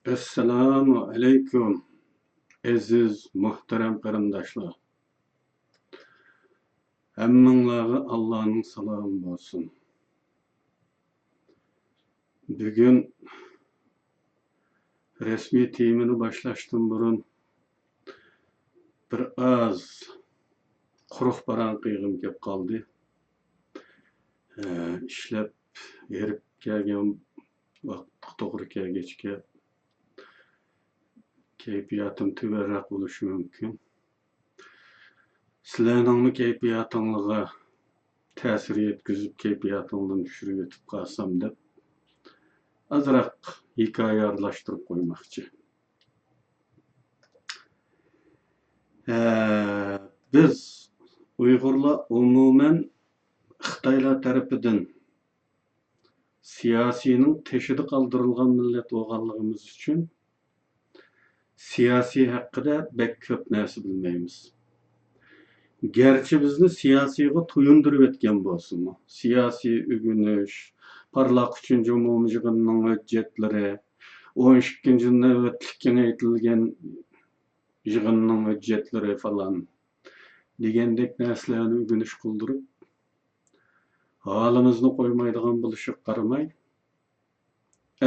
Assalamu alaikum, aziz muhterem qarindoshlar. Hammanglarga Allohning salomi bo'lsin. Bugun resmi temini boshlashdan burun bir az quruq baran qiyğim kelib qoldi. Ishlab erib kelgan vaqt to'g'ri kelgachga kayfiyatim tuvarroq bo'lishi mumkin. Sizlarning kayfiyatingizga ta'sir yetkazib kayfiyatingni tushirib yetib qolsam deb azroq hikoya aralashtirib qo'ymoqchi. Biz Uyg'urlar umuman Xitoylar tarafidan siyosining teshida qoldirilgan millat bo'lganligimiz uchun siyosiy haqida bek ko'p narsa bilmaymiz. Gerçi bizni siyosiga to'yindirib etgan bo'lsinmi, siyosiy o'g'inish, parlaq 3-chi umumiy yig'inning hujjatlari, 12-chi navbatlik kengaytirilgan yig'inning hujjatlari falan degandek narsalarni o'g'inish qildirib, holimizni qo'ymaydigan bo'lishiga qaramay,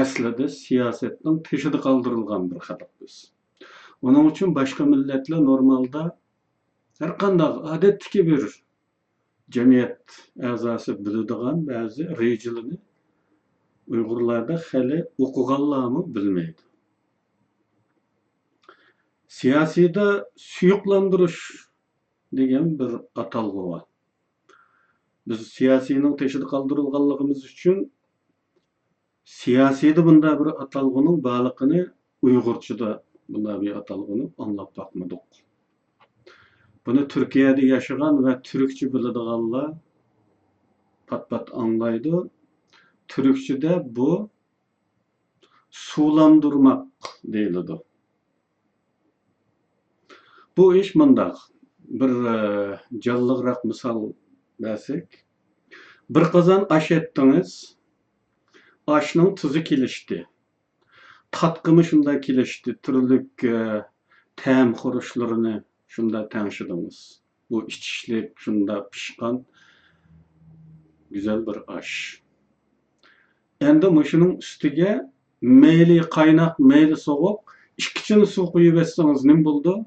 aslida siyosatning teshida qoldirilgan bir xalq biz. Onun uchun boshqa millatlar normalda her qanday odatdagi bir jamiyat a'zosi biladigan ba'zi rejalarni Uyg'urlarda hali o'qiganlarmi bilmaydi. Siyosiyda suyuqlantirish degan bir atalg'u var. Biz siyosining teshida qoldirilganligimiz uchun siyosiyda bunday bir atalg'uning borligini Uyg'urchada bunday bir atalg'uni anglab bakmadık. Bunu Türkiye'de yaşayan ve Türkçe biladiganlar pat anlaydı. Türkçe'de bu sulandırmak deyildi. Bu iş mındak. Bir canlılık misal versek. Bir kazan aş ettiniz. Aşının tuzu kilişti. Tatkımı şunda kilişti. Türlük tem kuruşlarını şunda tanıştınız. Bu içişlik şunda pişkan güzel bir aş. Endi muşunun üstüge meyli kaynak, meyli soğuk, ikisini su koyup etseniz ne buldu?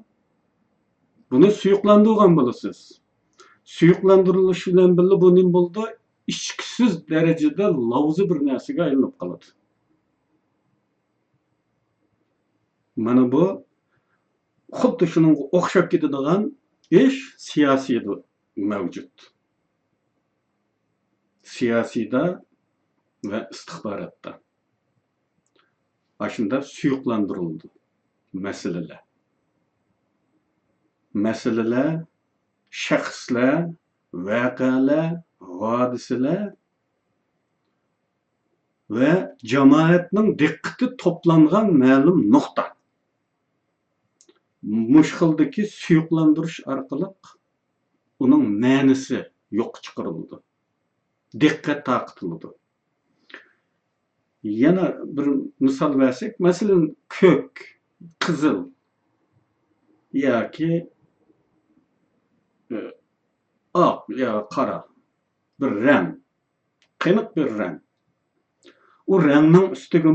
Bunu suyuqlandırgan bolasız. Suyuqlandırılışı bilen birlikte bu ne buldu? İçkisiz derecede lavzı bir narsaga aylanıp qoladi. Mana bu xuddi shunga o'xshab ketadigan ish siyosiyda mavjud. Siyosiyda ve istihbaratda. Aslında suyuqlandirildi meseleler. Meseleler, şəxslər, vəqələr, hadiseler ve cemaatning diqqati toplangan ma'lum nokta. Muşxildaki suyuqlandirish orqali uning ma'nisi yo'q chiqarildi. Diqqat taqtildi. Yana bir misal versek, masalan ko'k, qizil yoki oq ya qora bir rang, qiniq bir rang. O rangning ustiga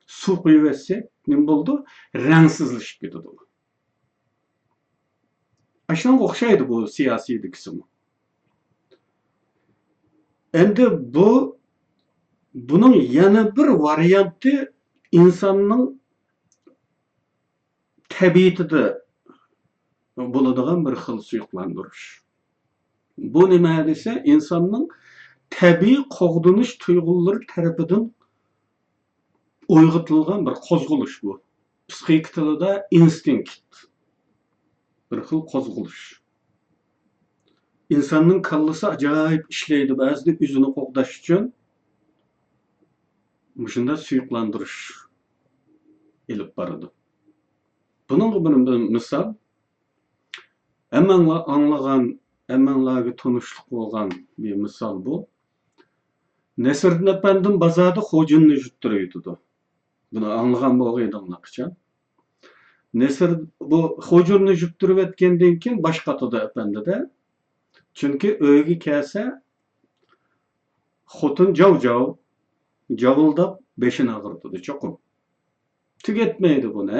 suv quyib etsek, nima bo'ldi? Rangsizlashib ketadi. Aşağıdan o'xshaydi bu siyosiy kısmı. Endi bunun yana bir varianti insanın tabiatida bo'ladigan bir xil suyuqlantirish. Bu nima desa, insonning tabiiy qo'g'dinish tuyg'ulari tarafidan uyg'otilgan bir qo'zg'alish bu. Psixik tilida instinkt. Bir xil qo'zg'alish. İnsanın kallası acayip işleydi. Bazıda yüzünü qo'g'dash uchun shunda suyuqlantirish ilib boradi. Bunun bir misal, hammalar anglagan, hammalarga tanishlik bo'lgan bir misal bu. Nasriddin Efendim bazarda xo'jinni juttiraydi. Bunu anlagan bolğaydığınlakça. Nesir bu hocurunu jüptürüp etkenden keyin baş katıda efendi de. Çünkü öyge kelse hotun javıldap beşin ağırdıdı çokum. Tüketmeydi bunu.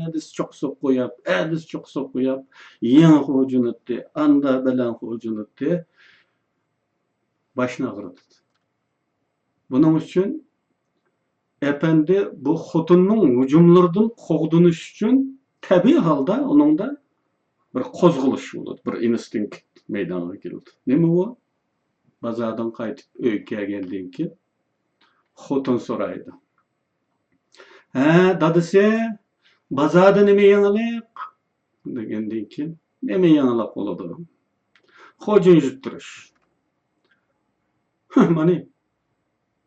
Edis çok sok koyap, edis çok sok koyap. Yeni hocun etti, anda belen hocun etti. Başına ağırdıdı. Bunun için efendi bu xotunun hücumlardan qoğdunuş için tabii halda onun da bir qozguluş boldu, bir instinkt meydana geldi. Neme bu? Bazardan qaytıp öyge kelgenden keyin xotun soraydı. Dadısı, bazarda neme yanılık? Degenden keyin neme yanılık boladı? Hocun jüttürüş. Mani,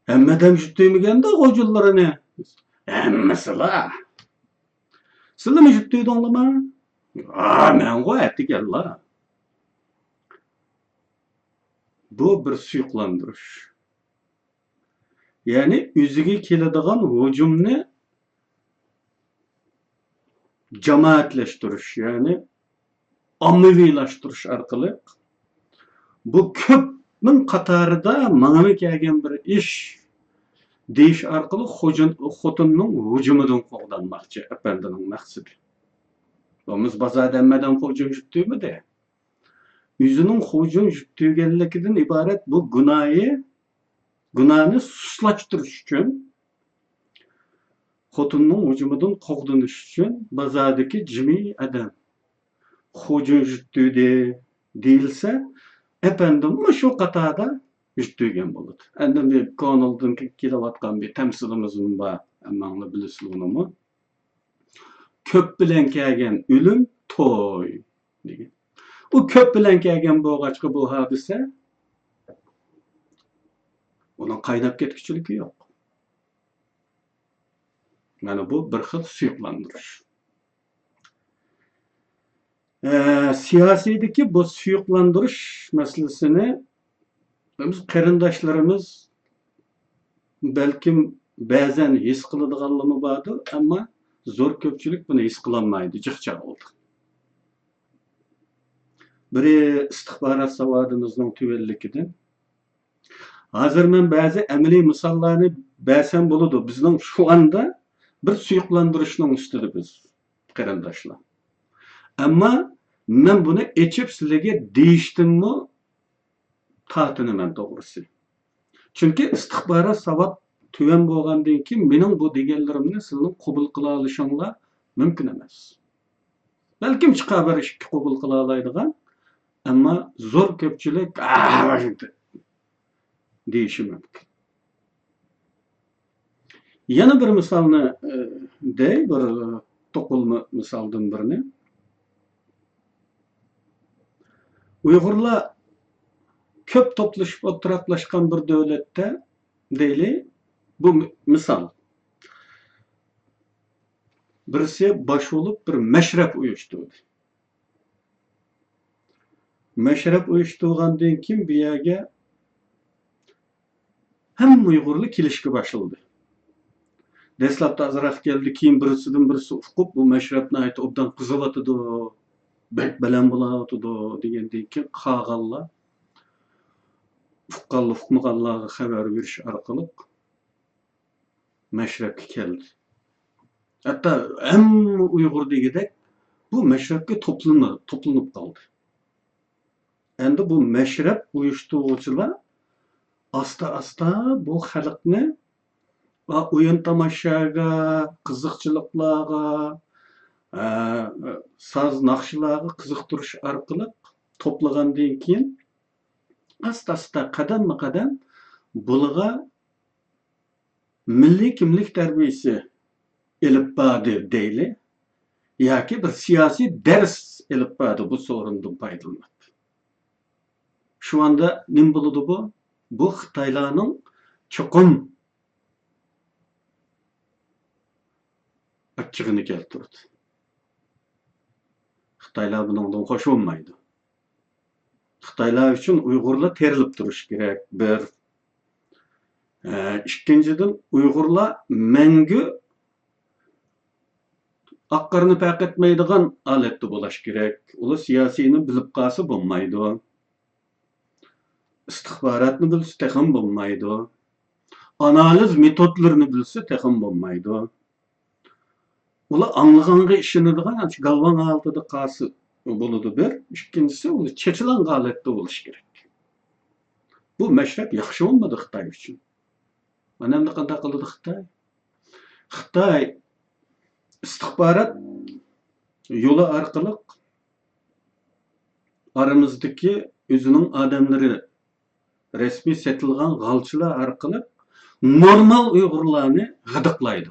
emmeden jüttüymegen de hocunları ne? Emmesila. Sila mı jüttüydü onlama? Men go ettik yalla. Bu bir suyuklandırış. Yani üzüge keladigan hücumni cemaatleştiriş, yani ommaviylashtirиш arqali bu köpning qatorida mana kelgan bir ish deyish arqali xotinning hüjumidan qo'g'danmoqchi apandining maqsadi. Biz bozorda hammadan hujum jüttüymidi? Yüzünün hujum jüttüygenligidan iborat bu günahni suslaştırış için, xotinning hujumidan qo'g'danish için bozordagi jimi adam hujum jüttüydi deyilse efendim şu qatada jüttüygen bo'ladi. Endi bir ko'ngildan kelayotgan bir temsilimiz var, amma bilasiz unimi. Köp bilen kelgen ölüm toy degan. O köp bilen kelgen bo'lg'achqa bu hadise onun qaynab ketkichiligi yo'q. Yani bu bir xil suyuqlandirish. Siyasideki bu suyuqlandirish masalasini biz qarindoshlarimiz belkim ba'zan his qiladiganligi bordir, ammo zo'r ko'pchilik buni his qilolmaydi, jiqcha oldi. Biri istihbarat savodimizning tuvenligidan. Hozir men ba'zi amaliy misollarni bersam bo'ladi. Bizning shu anda bir suyuqlantirishning ustida biz qarindoshlar. Ammo men buni echib sizlarga deyishdimmi tatinaman to'g'risi. Chunki istihbarat savod tuven bo'lgandan keyin mening bu deganlarimni sizning qabul qila olishinglar mumkin emas. Balkim chiqabar ish qabul qila oladigan, ammo zo'r ko'pchilik deyishi mumkin. Yana bir misolni bir to'qilma misoldan birini. Uyg'urlar köp toplashib o'tiraqlashgan bir davlatda deyli, bu misol. Birisi bosh bo'lib bir mashrab uyushtirdi. Mashrab uyushtirgandan keyin bu yerga hamma Uyg'urlar kelishga boshladi. Dastlabda azroq keldi, keyin birisidan birisi uqib bu mashrabni aytib obdan qizilyotidi, bek bilan bo'layotidi degandan keyin qag'allar uqqanlarga xabar berish orqali mashrabga keldi. Hatta hamma Uyg'ur degidek bu mashrabga to'planib qoldi. Endi bu mashrab uyushtiruvchilar asta bu xalqni o'yin tomoshaga, qiziqchiliklarga, saz naqshlarga qiziqtirish orqali to'plagandan keyin asta qadam bularga milliy kimlik tarbiyasi elib bordi deyli, yoki bir siyosiy dars elib bordi bu so'rindan foydalanib. Şu anda nima bo'ladi bu? Bu Xitoylarning cho'qim achchig'ini keltirdi. Xitoylar bundan xo'sh bo'lmaydi. Xitoylar uchun Uyg'urlar terilib turish kerak. Bir. Ikkinchidan Uyg'urlar mangu Аққарыны пәк etmeydiğen aletli bulaş gerek. Ulu siyasini bilip qası bulmaydı. İstihbaratını bilse texim bulmaydı. Analiz metodlarını bilse texim bulmaydı. Ulu anlığanğı işinediğen galvan altıda qası buludu bir. İkincisi ulu çeçilen aletli buluş gerek. Bu meşrep yaxşı olmadı Xitay üçün. Önemli qanda qılıdı Xitay. Xitay istihbarat yolu arkalık aramızdaki özünün adamları resmi setilgan galçılar arkalık normal Uygurlarını gıdıklaydı.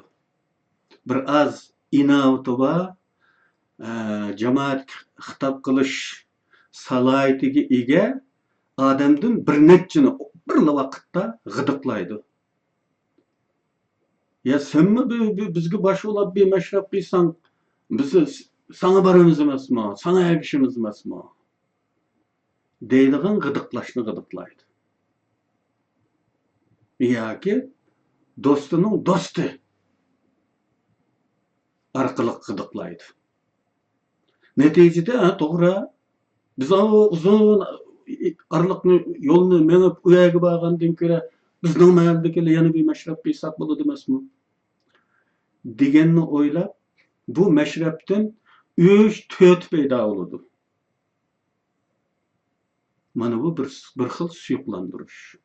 Bir az inavtıva cemaat hitap kılış salayetiga ega adamdan bir netçini bir vakitte gıdıklaydı. Ya sen mi bizge başı olab bir meşrep kıysan bizi sana barımız emasmı, sana ergişimiz emasmı? Deydiğin gıdıklaşını gıdıklaydı. Ya ki dostunun dostu arkalık gıdıklaydı. Neticede doğru biz o uzun aralıklı yolunu menip uyağı bağandan göre bizden mahallede yana bir meşrep kıysak bulu demesmi? Degenini oylap bu meşrepten 3-4 peyda oldu. Mana bu bir xil suyuqlandırış.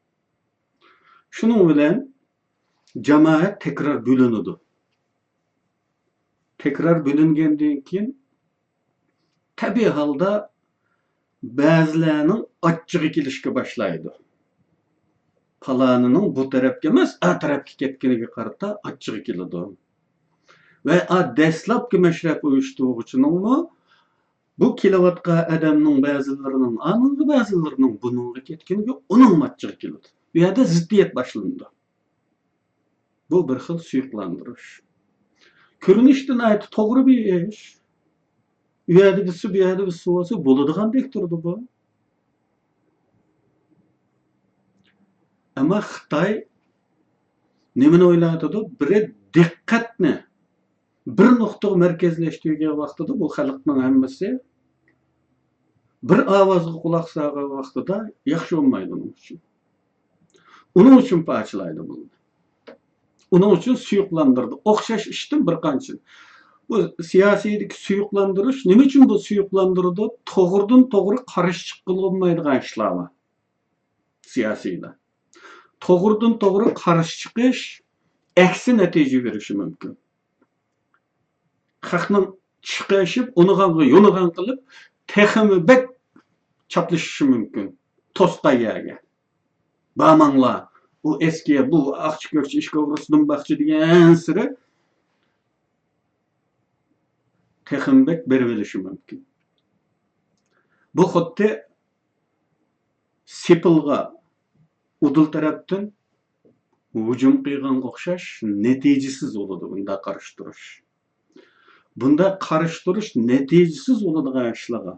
Şunun bilen cemaat tekrar bölünüdü. Tekrar bölüngenden keyin tabii halda bazılarının açığı kelişke başlaydı. Palanının bu tarafga emas, a tarafga ketganiga qarata açığı keldi. Ve dastlabki meşrep uyushtiruvchining bu kelayotgan adamning ba'zilarining anıngi ba'zilarining buningga ketganiga uning achchig'i keldi. Bu yerda ziddiyat boshlandi. Bu bir xil suyuqlantirish. Ko'rinishdan aytib to'g'ri bir ish. U yerda bir suv, bu yerda bir suv olsa bo'ladigandek turdi bu. Ama Xitoy nimani o'yladi? Biri diqqatni bir nuqtaga markazlashtirgan vaqtida bu xalqning hammasi bir ovozga quloq solgan vaqtida yaxshi bo'lmaydi uning uchun. Uning uchun parchalaydi bunu. Uning uchun suyuqlandirdi. O'xshash ishdan bir qancha. Bu siyosiydagi suyuqlantirish nima uchun bu suyuqlantirdi? To'g'ridan to'g'ri qarshi chiqilmaydigan ishlar bor. Siyosiyda. To'g'ridan to'g'ri qarshi chiqish aksi natija berishi mumkin. Xalqning chiqishib, uni yo'nig'an qilib, texmi bek chaplashishi mumkin. To'sqayaga. Bamanglar, bu eski, bu aqchi ko'rchi ish ko'risidan baxchi degan siri texmi bek berib olishi mumkin. Bu xuddi sepilga udul tarafdan hujum qilgan o'xshash natijasiz bo'ladi bunda qarashtirish. Bunda qarashtirish natijasiz bo'ladigan ishlarga.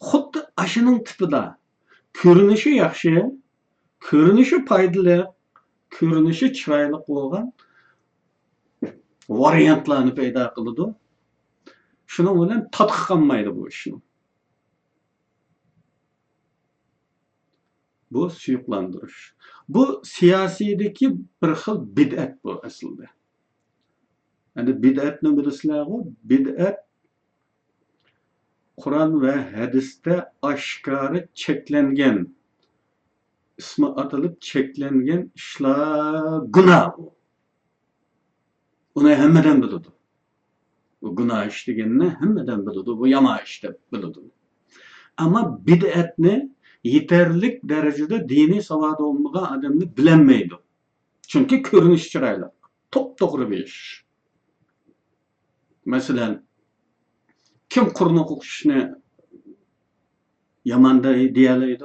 Xuddi ashining tipida ko'rinishi yaxshi, ko'rinishi foydali, ko'rinishi chiroyli bo'lgan variantlarni paydo qiladi. Shuning bilan tatbiq qilmaydi bu ishni. Bu suyuqlantirish. Bu siyosiydagi bir xil bid'at bu aslida. Yani bid'atni bilasizlarmi? Bid'at Qur'on va hadisda oshkora cheklangan, ismi atalib cheklangan ishlar gunoh bu. Uni hammadan biladi. Bu gunoh ish deganni hammadan biladi. Bu yomon ish deb biladi. Ama bid'atni yeterlik derecede dini savodi olmagan adamni bilinmaydi. Çünkü ko'rinish chiroyli. To'g'ri bir ish. Masalan, kim Qur'on o'qishni yomon deyalaydi?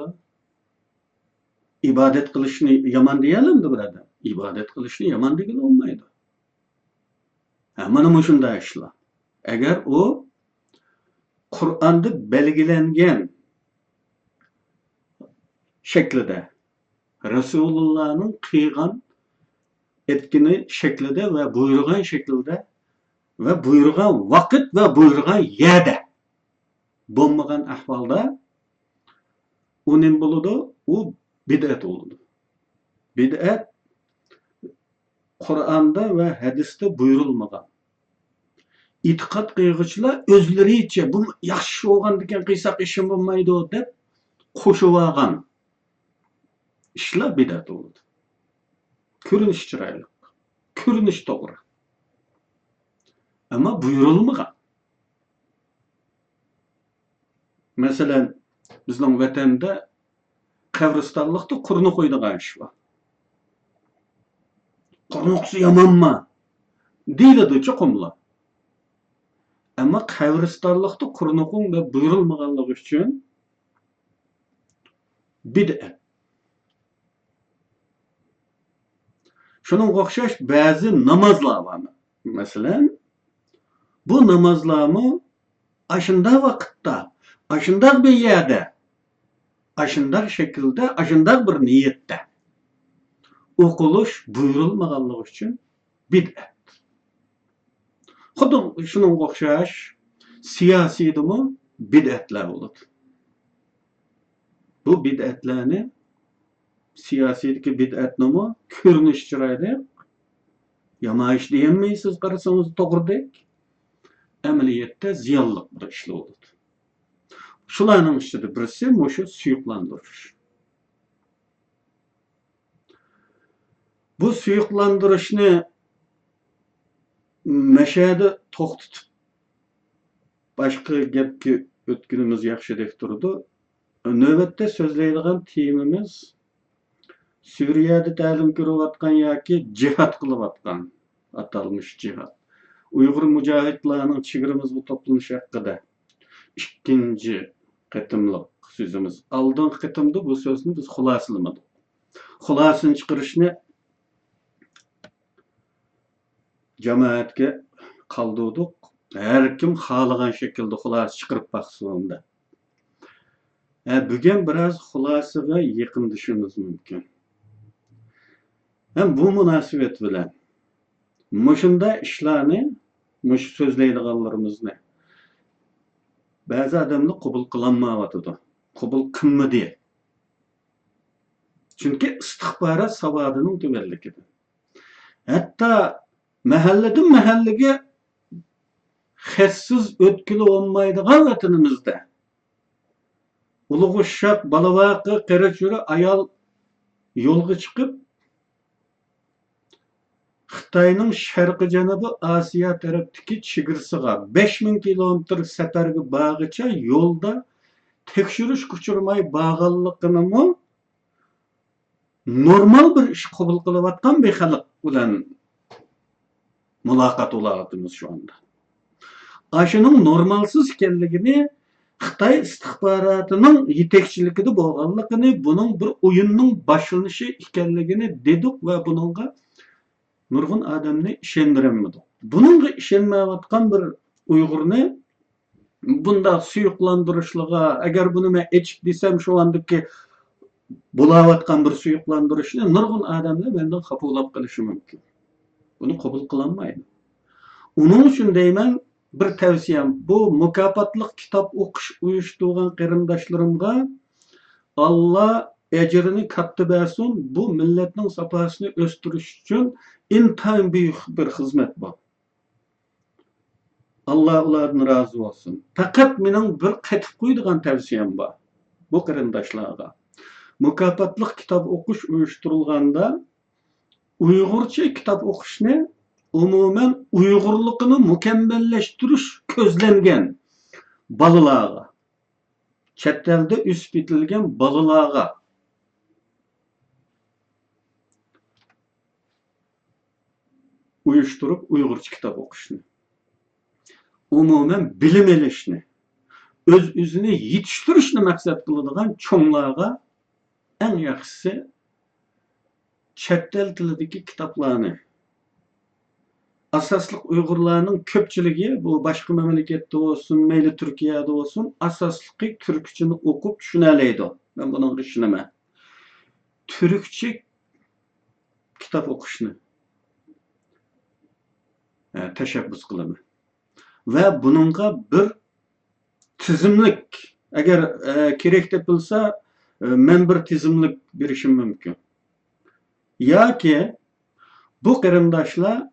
İbadet qilishni yomon deyalamdi burada? İbadet qilishni yomon degan olmaydi. Mana shunday ishlar. Agar u Qur'onda belgilangan şeklide Resulullah'ın kıygan etkini şeklide ve buyurgan şeklide va buyurgan vaqt va buyurgan yerda bo'lmagan ahvolda u nima bo'ladi? U bid'at bo'ladi. Bid'at Qur'onda va hadisda buyurilmagan. E'tiqod qilg'uvchilar o'zlaricha bu yaxshi bo'lgandan qilsak ishim bo'lmaydi deb qo'shib olgan ishlar bid'at bo'ladi. Ko'rinish chiroyli, ko'rinish to'g'ri. Ama buyurilmagan. Masalan, bizning vatanda qabristonlikda qurni qo'ydigan ish bor. Qurnoqsi yomonmi? deydi cho'qimlar. Ama qabristonlikda qurni qo'ying deb buyurilmaganligi uchun bid'at. Şunun o'xshash ba'zi namozlar var. Masalan, bu namozlarni aşındaq vaqtda, aşındaq bir yerde, aşındaq şekilde, aşındaq bir niyette o'qilish buyurilmaganligi uchun bid'at. Xuddi shunga o'xshash siyosiydimi bid'atlar bo'ladi. Bu bid'atlarni siyosiydagi bid'atnimi ko'rinish chiroyli yamayish deyolmaysiz, qarasangiz to'g'ridek. Amaliyotda ziyonli bir ish bo'ladi. Shularning ichida birisi o'sha suyuqlantirish. Bu suyuqlantirishni mashada to'xtatib boshqa gapga o'tganimiz yaxshidek turdi. Navbatda so'zlaydigan temamiz Suriyada ta'lim ko'rayotgan yoki jihad qilayotgan atalmış jihad. Uyg'ur mujohidlarning chegirimiz bu to'planish haqida ikkinchi qatimliq so'zimiz. Oldingi qatimda bu so'zni biz xulosalamadik. Xulosani chiqarishni jamoatga qoldirdik. Har kim xohlagan shaklda xulosa chiqarib baxsonda. Bugun biroz xulosaga yaqinlashishimiz mumkin. Hem bu münasebet bilen muşunda işlerini, muş sözleydiganlarımızı bazı adamlar kabul kılanmayatıdı. Kabul kılmadı. Çünkü istihbarat savadının tüvellikidir. Hatta mahalleden mahallege xessiz ötkülü olmaydıgan vatanımızda uluğu şak, balavakı, qaraçürü ayal yolga çıkıp Xitayning sharqi janubi Osiyo tarafdagi chegirasiga 5000 kilometr safarga borgicha yo'lda tekshirish kuchirmay borganligini normal bir ish qabul qilayotgan bir xalq bilan muloqot olayotimiz shu anda. Ashuning normalsiz ekanligini Xitoy istihbarotining yetakchiligida bo'lganligini, buning bir o'yinning boshlanishi ekanligini dedik va buningga nurg'un odamni ishontiramidik. Buningga ishonmayotgan bir Uyg'urni bunda suyuqlantirishliga, agar buni men echik desam shu andaki bo'layotgan bir suyuqlantirishni nurg'un odamlar mendan xafolab qilishi mumkin. Buni qabul qilolmaydi. Uning uchun deyman, bir tavsiyam bu mukofotli kitob o'qish uyushtirgan qarindoshlarimga Alloh ecrini katta bersin, bu milletning safosini o'stirish uchun intayin büyük bir hizmet bu. Allah ulardan razı olsun. Fakat mening bir qatib qo'ydigan tavsiyam bor. Bu qarindoshlarga. Mukofotli kitob o'qish uyushtirilganda Uyg'urcha kitob o'qishni umuman Uyg'urligini mukammallashtirish ko'zlangan bolalarga, chet elda o'sib yetilgan bolalarga uyushtirib Uyg'urcha kitob o'qishni, umuman bilim olishni, o'z-o'zini yetishtirishni maqsad qiladigan cho'nglarga eng yaxshisi chet el tilidagi kitoblarni, asosli Uyg'urlarning ko'pchiligi bu boshqa mamlakatda bo'lsin, mayli Turkiyada bo'lsin, asosli turkchani o'qib tushuna oladi. Men bunga ishonaman. Turkcha kitob o'qishni tashabbus qilaman. ve bununla bir tizimlik, eğer gerek tepilse men bir tizimlik berişim mümkün. Ya ki bu qarindoshlar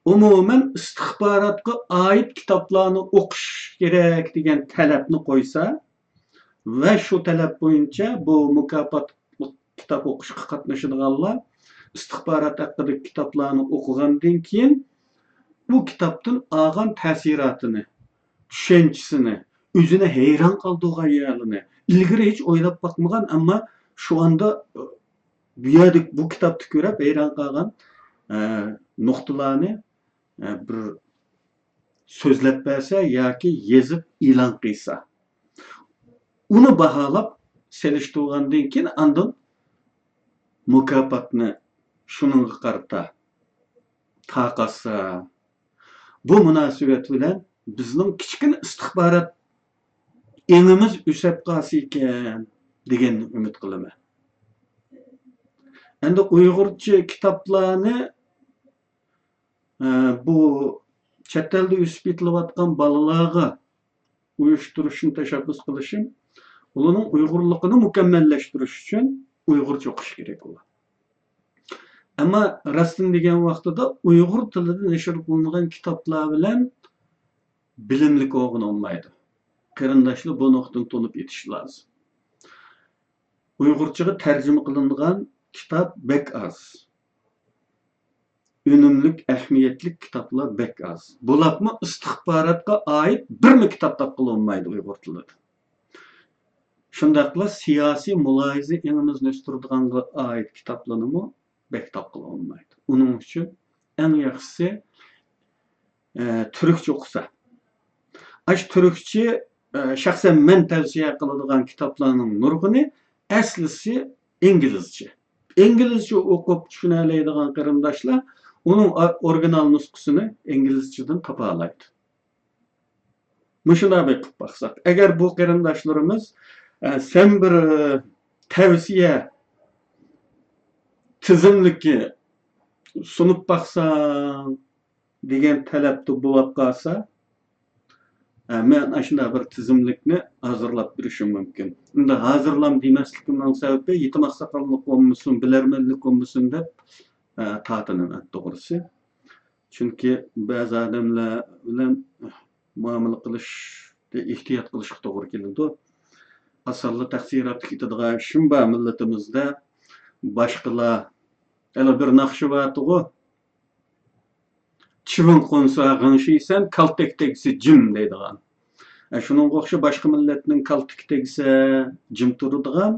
umuman istihbaratga oid kitoblarni o'qish kerak degan talabni qo'ysa va shu talab bo'yicha bu mukofot kitob o'qishga qatnashadiganlar istihbarat haqidagi kitoblarni o'qigandan keyin bu kitobdan olgan ta'sirotini, tushanchisini, o'zini hayron qoldirgan yerlarini ilgari hech o'ylab boqmagan, ammo shu anda bu kitobni ko'rib hayron qolgan nuqtalarni bir so'zlab bersa yoki yezib e'lon qilsa, uni baholab selishtirgandan keyin andin mukofotni shuningga qarata taqasa, bu munosabat bilan bizning kichkina istihborot engimiz o'sib qolsa ekan degan umid qilaman. Endi uyg'urcha kitoblarni bu chet elda o'sib yetilayotgan bolalarga uyushtirishni tashabbus qilishim, ularning uyg'urligini mukammallashtirish uchun uyg'urcha o'qish kerak bo'ladi. Ammo rostini degan vaqtida uyg'ur tilida nashr qilingan kitoblar bilan bilimlik o'rganilmaydi. Qarindoshlar bu nuqtani to'lib yetish lozim. Uyg'urchaga tarjima qilingan kitob bek az. Önümlük, ahamiyetlik kitaplar bek az. Bularmi istihbaratga oid birmi kitob topilmaydi uyg'ur tilida. Shundaqla siyosiy mulohiza engimizni o'stiradiganga oid kitoblarni bek topilmaydi. Uning uchun eng yaxshisi turkcha o'qisa. Ash turkcha shaxsan men tavsiya qiladigan kitoblarning nurg'uni aslisi inglizcha. İngilizce o'qib tushuna oladigan qarindoshlar uning original nusxasini inglizchadan topa oladi. Mushunday qilib baqsak, agar bu qarindoshlarimiz sen bir tavsiya tizimliki sunib baqsang degan talabda bo'lib qolsa, men shunday bir tizimlikni hozirlab berishim mumkin. Unda hozirlam demasligimning sababi yetim oqsoqollik bo'lmasin, bilarmonlik bo'lmasin deb tatinaman to'g'risi. Chunki ba'zi odamlar bilan muomala qilishda ehtiyot qilishga to'g'ri keladi. Asalli taqsirotga ketadigan ishim bor millatimizda. Boshqalar hali bir naqshi bor-ku. Chivin qo'nsa g'ingshiysan, kaltak tegsa jim deydigan. Shuningga o'xshab boshqa millatning kaltak tegsa jim turadigan,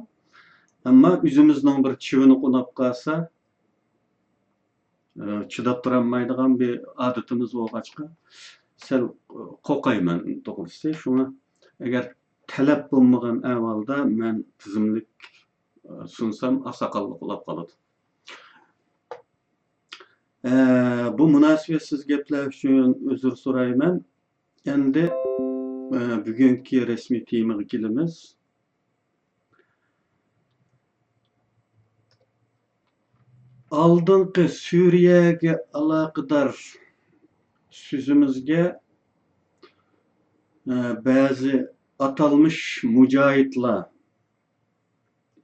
ammo o'zimizning bir chivini qo'nab qolsa chidab turolmaydigan bir odatimiz bo'lg'achqa sal qo'rqayman to'g'risi. Shuni agar talab bo'lmagan ahvolda men tizimlik sunsam oqsoqollik bo'lib qoladi. Bu munosabatsiz gaplar uchun uzr so'rayman. Endi bugungi rasmiy temaga kelamiz. Oldingi Suriyaga aloqador so'zimizga ba'zi atalmış mujohidlar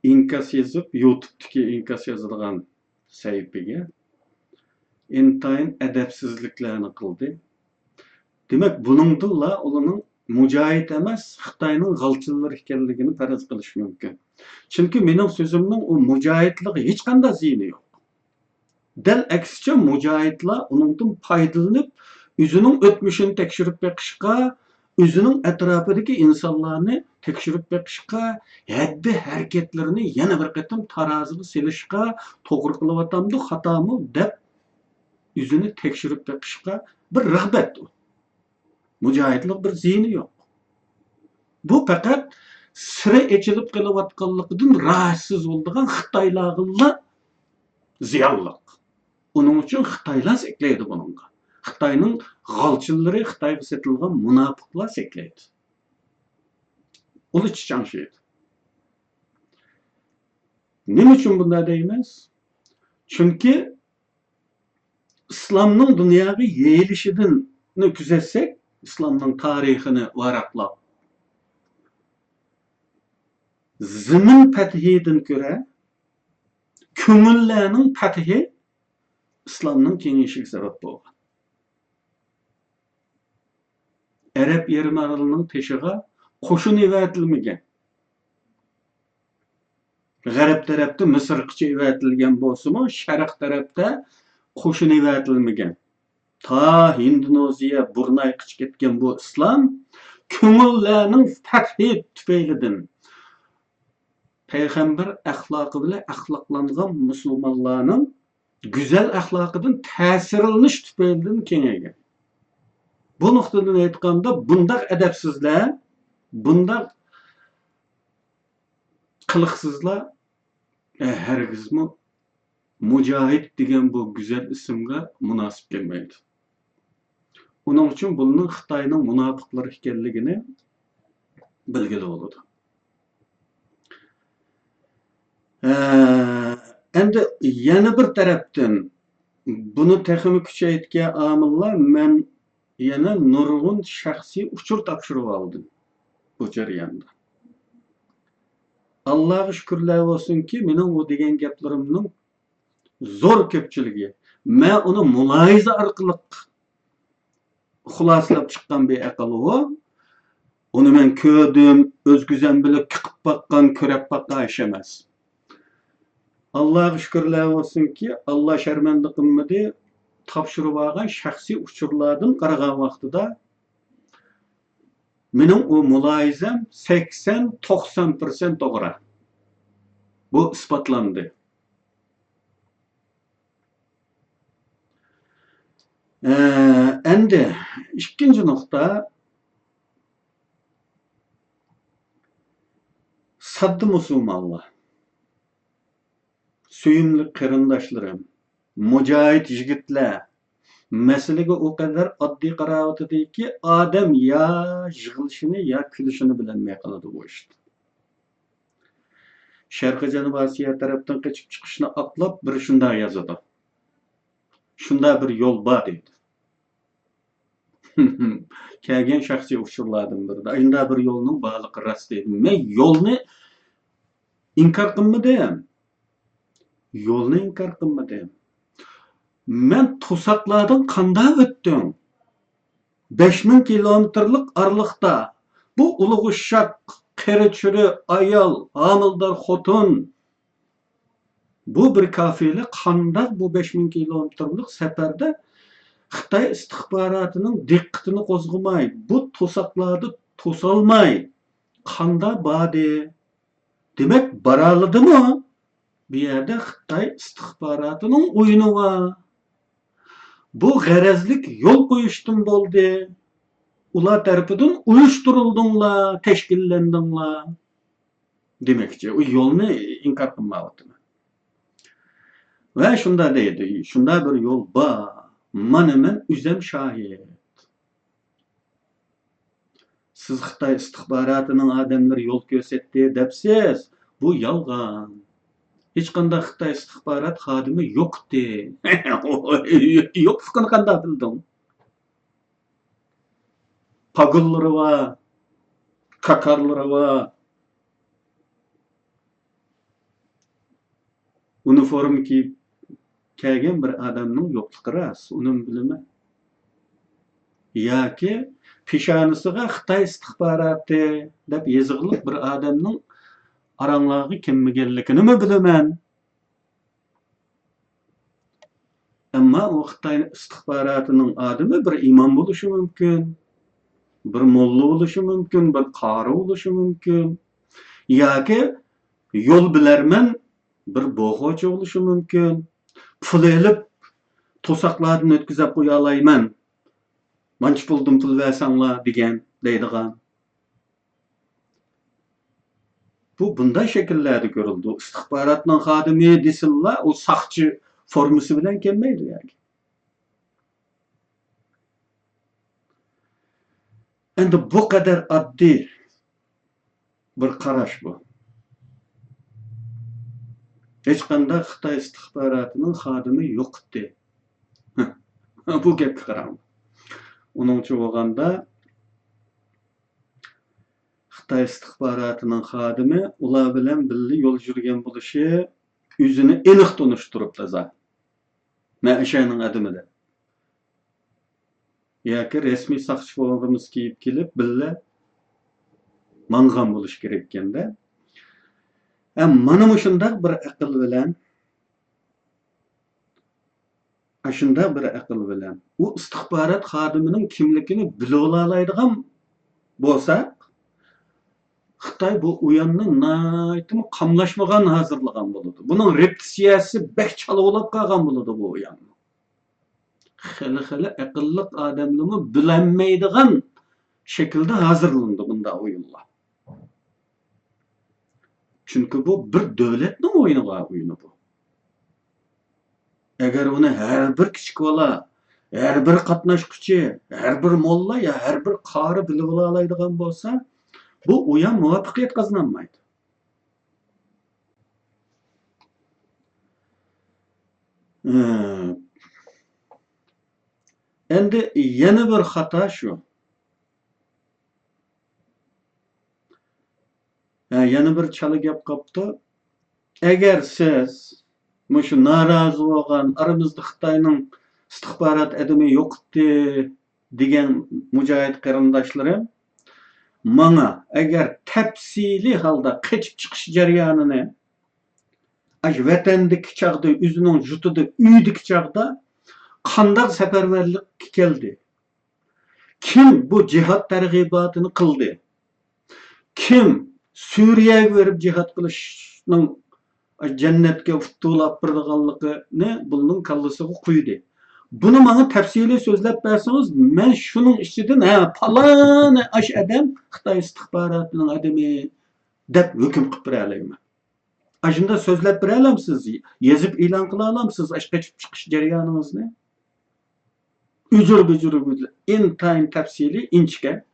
inkas yazib, YouTube'dagi inkas yozilgan sahifaga intayin adabsizliklarni qildi. Demak, buningdilla ularning mujohid emas, Xitoyning g'alchilari ekanligini faraz qilish mumkin. Chunki mening so'zimning u mujohidligi hech qanday ziyni yo'q. Dal aksicha mujohidlar uningdan foydalanib, o'zining o'tmishini tekshirib beqishga, o'zining atrofidagi insonlarni tekshirib beqishga, haddi harakatlarini yana bir qatam taroziga selishga to'g'ri qilyapti, xatomi deb o'zini tekshirib beqishga bir rag'bat. Mujohidlik bir ziyni yo'q. Bu faqat siri echilib kelayotganligidan rahatsız bo'lgan Xitoylarga ziyonliq. Uning uchun Xitoylar seklaydi bunga. Xitoyning g'alchillari, Xitoyga setilgan munofiqlar seklaydi. Ular chiqanshaydi. Nima uchun bunday deymiz? Chunki islomning dunyoga yeyilishidan kuzatsak, İslamның tarixini varaqlab, zimin fethidin göre, köngüllerinin fethi İslamның kengişiga sebep bolgan. Arab Yarımadağının teşiga qoşun evatilmegen. Garip tarafta Mısırqça evatilgen bolsa-mı, Şarq tarafta qoşun evatilmegen. Ta Hindoneziya, Brunei qichib ketgan bu İslam köngüllerinin fethi tüpeylidin. Peygamber ahlakı bilen ahlaklangan Müslümanlarning güzel ahlakıdan ta'sirlanish tüpeylidin kengaygan. Bu noktadan aytganda bundaq edepsizler, bundaq qılıqsızlar hergizmi Mujahid degan bu güzel isimga münasip kelmeydi. Onun için bunun Xitayning munofiqlar ekanligini bilgili bo'ladi. Endi yana bir tarafdan bunu texmi kuchaytgan omillar men yana nurg'un shaxsiy uchur topshirib oldim bu jarayonda. Allohga shukrlar bo'lsinki, mening u degan gaplarimning zo'r ko'pchiligi men uni muloyiza orqali xulosalab chiqqan beaql u. Uni men ko'rdim, o'z ko'zim bilan tiqib baqqan, ko'rib baqqan ish emas. Allohga shukrlar bo'lsinki, Alloh sharmanda qilmadi, topshirib olgan shaxsiy uchurlardan qaragan vaqtida mening u muloyizam 80-90% to'g'ri. Bu isbotlandi. Endi ikkinchi nuqta saddi musulmonlar. Suyumli qarindoshlarım, mujohid yigitlar, masalaga o kadar oddiy qarayotdiki, odam ya yig'ilishini ya kulishini bilolmay qoladi bu ishda. Sharqiy Janubiy Osiyo tarafdan qochib chiqishni aqlab bir shunday yozadi. Shunda bir yo'l bor deydi. Kelgan shaxsiy uchurlardan birida shunda bir yo'lning borligi rost deydi. Men yo'lni inkor qilmadim. Yo'lni inkor qilmadim. Men to'saqlardan qanday o'tdim? 5000 kilometrlik aralıqda bu ulug' shaq, qeri-churi, ayol, homildor xotin bu bir kafila qanday bu 5000 kilometrlik safarda Xitoy istixborotining diqqatini qo'zg'amay, bu to'saqlarni to'solmay qanday bordi? Demak, boraladimi? Bu yerda Xitoy istixborotining o'yini var. Bu g'arazlik yo'l qo'yishdan bo'ldi. Ular tarafidan uyushtirildinglar, tashkillendinglar. Demakchi, u yo'lni inkor qilmayapti. Va shunda deydi, shunda bir yo'l bor. Mana men o'zim shohid. Siz Xitoy istixborotining odamlar yo'l ko'rsatdi debsiz, bu yolg'on. Hech qanday Xitoy istixborot xodimi yo'qdi. Yo'qligini qanday bilding? Pagullari var, kakarlari var. Uniform kiyib kelgan bir odamning yo'qligi rost, uning bilimi. Yoki peshonasiga Xitoy istixboroti deb yozilib bir odamning aranglarga kelmaganligini mi bilaman? Ammo u Xitoy istixborotining odami bir imom bo'lishi mumkin, bir molla bo'lishi mumkin, bir qori bo'lishi mumkin, yoki yo'l bilarman bir bo'g'ochi bo'lishi mumkin. Pul elib to'saqlardan o'tkazib qo'ya olayman. Manch puldim pul versanglar degan deydigan. Bu bunday shakllarda ko'rildi. İstixborotning xodimi desinlar, u saqchi formasi bilan kelmaydi yoki. Endi bu kadar oddiy bir qarash bu. Hech qanday Xitoy istixborotining xodimi yo'qdi. Bu gapga qarang. Onun için olganda Xitay istihbaratynyň hadimi ular bilen birli yol jürgen boluşy üzüni enik tunuşturup da zat. Mäşäniň adymyda. Ýa-ki resmi sakçy formaymyz kiýip kelip birle mangan boluş gerek ekende. Mana şundak bir akyl bilen aşında bir akyl bilen o istihbarat hadiminiň kimligini bile olaýdygan bolsak Xitay bu uyanny naýtym kamlaşmagan hazırlagan bolady. Bunyň repetisiýasy bek çala bolap kalgan bolady bu uyanny. Hili akyllyk adamlygy bilenmeýdigan şekilde hazırlandy bunda oyunlar. Çünkü bu bir döwletniň oyuny bu. Eger onu her bir kiçik bola, her bir katnaşkyçy, her bir molla ya her bir kary bilip alaýdygan bolsa, bu uyan muwaffakyýet kazanmaýdy. Endi ýene bir hata şu. Ýene bir çala gap gapdy. Eger siz muşu narazy bolgan aramyzda Xitaynyň istihbarat edimi ýokdy digen mujahid garyndaşlarym maňa eger täpsili halda keçip çykyş jarýanyny aş wetendik çagda üzüniň jutudy üýdik çagda kandak seferberlik geldi. Kim bu cihat tergibatyny kıldy? Kim Suriýeге berip cihat kılışnyň cennetke futulap birdiganlygyny bunyň kallasyga kuýdy. Bunu maňa täpsili sözläp berseňiz, men şunyň içinden palan aş adam Xitay istihbaratynyň adamy dep höküm gyp beräleymi? Aşynda sözläp berälemsiz, ýezip ilan kıla alamsyz aş geçip çykyş jarýanyňyzy? Üzür intaýyn täpsili inçke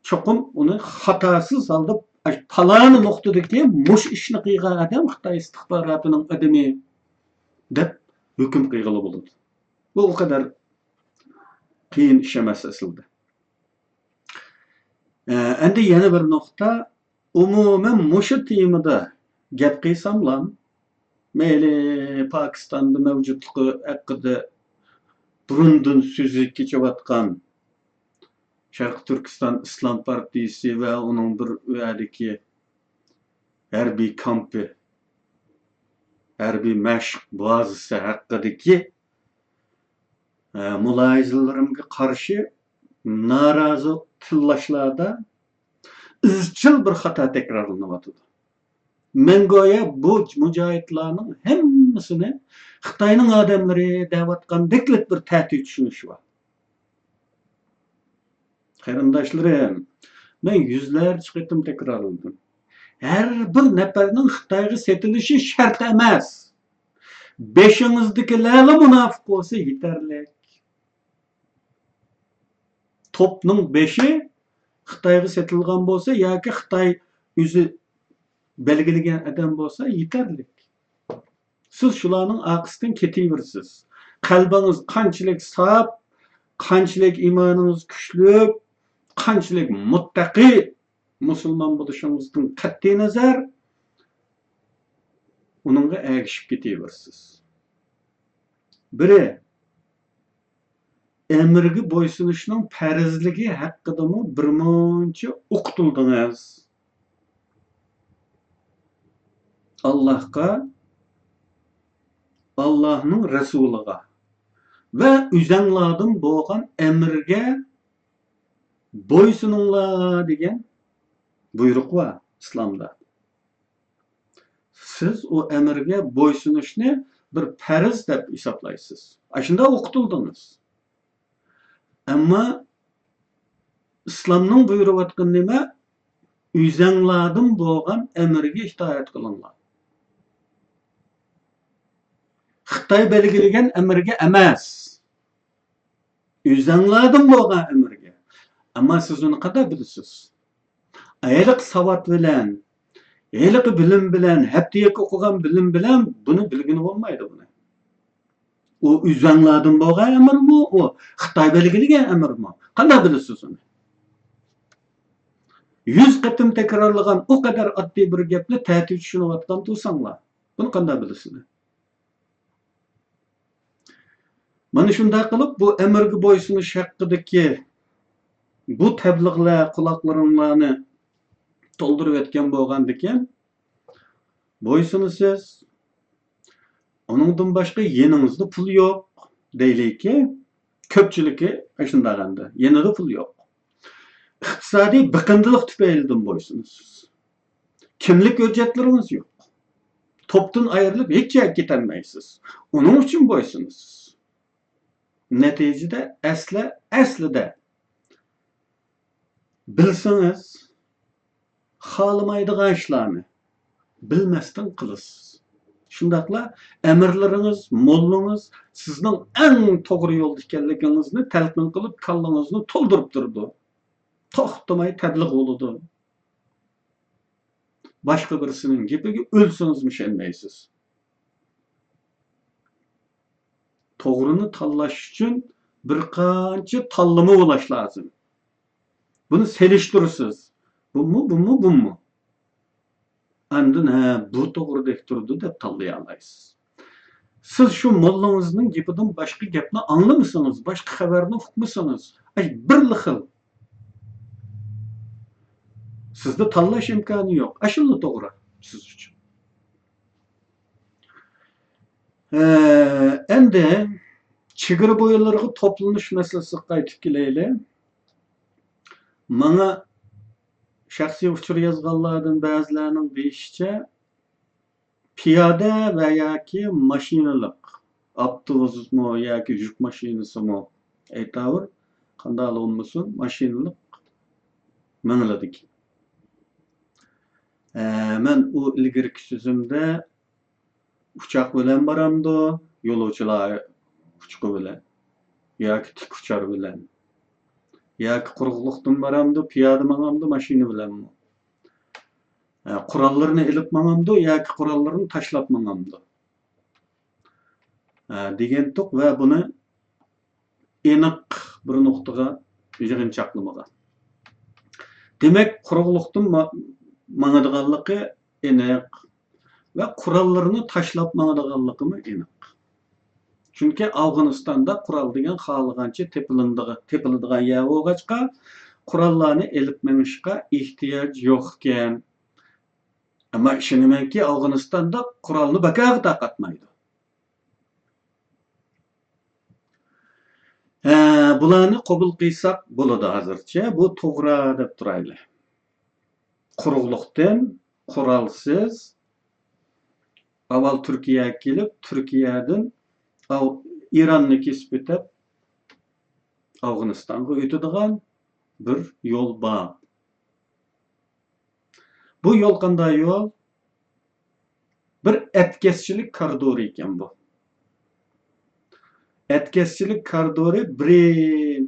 çokum onu hatasız halda palan noktadaki muş işini kıygan adam Xitay istihbaratynyň adamy dep höküm kıygaly boldy. Bu o kadar kıyın iş emas aslında. Endi ýene bir nokta umumen muşu temada gap kıysamlam meýli Pakistanda mevcutlugy hakkında burundun sözü geçibatkan Şarkı Türkistan İslam Partisi ve onun bir üyedeki harbiy kampı, harbiy meşq bazısı hakkındaki mulayizalarimga karşı narazı tillaşlarda izchil bir hata tekrarlanyp men goýa bu mujahidlarning hemmisini Xitaynyň adamlary däwatgan deklet bir täti düşünüşi bar. Garyndaşlarym, men yüzlerce qitim tekrarladym. Her bir neferiniň Xitayga setilişi şert emas. Beşiňizdikilerle munafyk bolsa ýeterlik. Topnyň beşi Xitayga setilgan bolsa ýa-ki Xitay üzü belgilegen adam bolsa ýeterlik. Siz şularnyň aksydan ketibersiz. Kalbyňiz kançylyk sap, kançylyk imanyňyz güçlük, kançylyk muttaqi musulman boluşyňyzdan katty nazar onunğa ägişip ketibersiz. Biri emirgi boýsunuşnyň perizligi hakkydamy birmunça okutuldyňyz. Allah'a, Allah'ın Resulüga ve üzenladım boğan emirge boysununla degen buyruk var İslam'da. Siz o emirge boysunuşni bir periz dep hesaplaysız. Aşında okutuldunuz. Ama İslam'nın buyrup atqan nime üzenladım boğan emirge itaat kılınlar. Xitay belgilegen emirge emas. Üzenladım boğan emirge. Ama siz onu kadar bilisiz. Aylık savat bilen, aylık bilim bilen, heptiyek okugan bilim bilen bunu bilgini olmaydı buna. O üzanglardan bo'lgan amirmi? O Xitoy belgilagan amirmi? Qanday bilasiz uni? 100 qatim takrorlagan o kadar oddiy bir gapni ta'tib tushunayotgan bo'lsanglar, buni qanday bilasizlar? Mana shunday qilib bu amirga bo'ysunish haqidagi bu tabliğlar quloqlaringlarni to'ldirib o'tgan bo'lgandikan, bo'ysunisiz. Onundan boshqa yeningizda pul yo'q deylikki, ko'pchiligi shundaganda yenida pul yo'q. İqtisodiy biqindilik tufaylidan bo'ysunisiz. Kimlik hujjatlaringiz yo'q. Topdan ayrilib hech yerga ketolmaysiz. Uning uchun bo'ysunisiz. Neticede aslida bilsangiz xohlamaydigan ishlarni bilmasdan qilasiz. Shundaqla amirlarınız, mollunuz sizning eng to'g'ri yo'lda ekanligingizni talqin qilib kallangizni to'ldirib turdi. To'xtamay tabliğ bo'ladi. Başqa birisining gapiga o'lsangiz ishonmaysiz. To'g'rini tanlash uchun bir qancha tanlama bo'lish lozim. Buni selishtirsiz. Bumu? Andın bu to'g'ridek turdi deb tanlay olasiz. Siz şu mollangizning gapidan boshqa gapni anglamasangiz, boshqa xabarni uqmasangiz, bir xil. Sizda tanlash imkoni yo'q. Ashula to'g'ri siz uchun. Endi chegara bo'yinlariga to'planish masalasiga qaytib kelaylik. Mana shaxsiy uchur yozganlardan ba'zilarining deyishicha, piyoda va yoki mashinalik, avtobusmi yoki yuk mashinasimi aytavr, qanday bo'lmasin, mashinalik mangladik. Men u ilgirki so'zimda uchoq bilan boramdi, yo'lovchilar uchoq bilan yoki tik uchar bilan yoki quruqliqdan boramdi, piyoda mangamdi, mashina bilanmi. Qurollarni ilib mangamdi yoki qurollarni tashlab mangamdi. Degandiq va buni aniq bir nuqtaga yig'inchoqlamagan. Demak, quruqliqdan mangadiganligi aniq va qurollarni tashlab mangadiganligimi aniq. Chunki Afg'onistonda qurol degan xohlagancha tepiladigan yer bo'lg'achqa qurollarni elib minishga ehtiyoj yo'q ekan. Ammo ishonamanki, Afg'onistonda qurolni bakaga taqatmaydi. Bularni qabul qilsak bo'ladi hozircha. Bu to'g'ri deb turaylik. Quruqliqdan qurolsiz avval Turkiyaga kelib, Turkiyadan İran'ı kesip etip Afganistan'a ötüdüğün bir yol var. Bu yol qanday yol? Bir etkesçilik koridoru ekan bu. Etkesçilik koridoru bir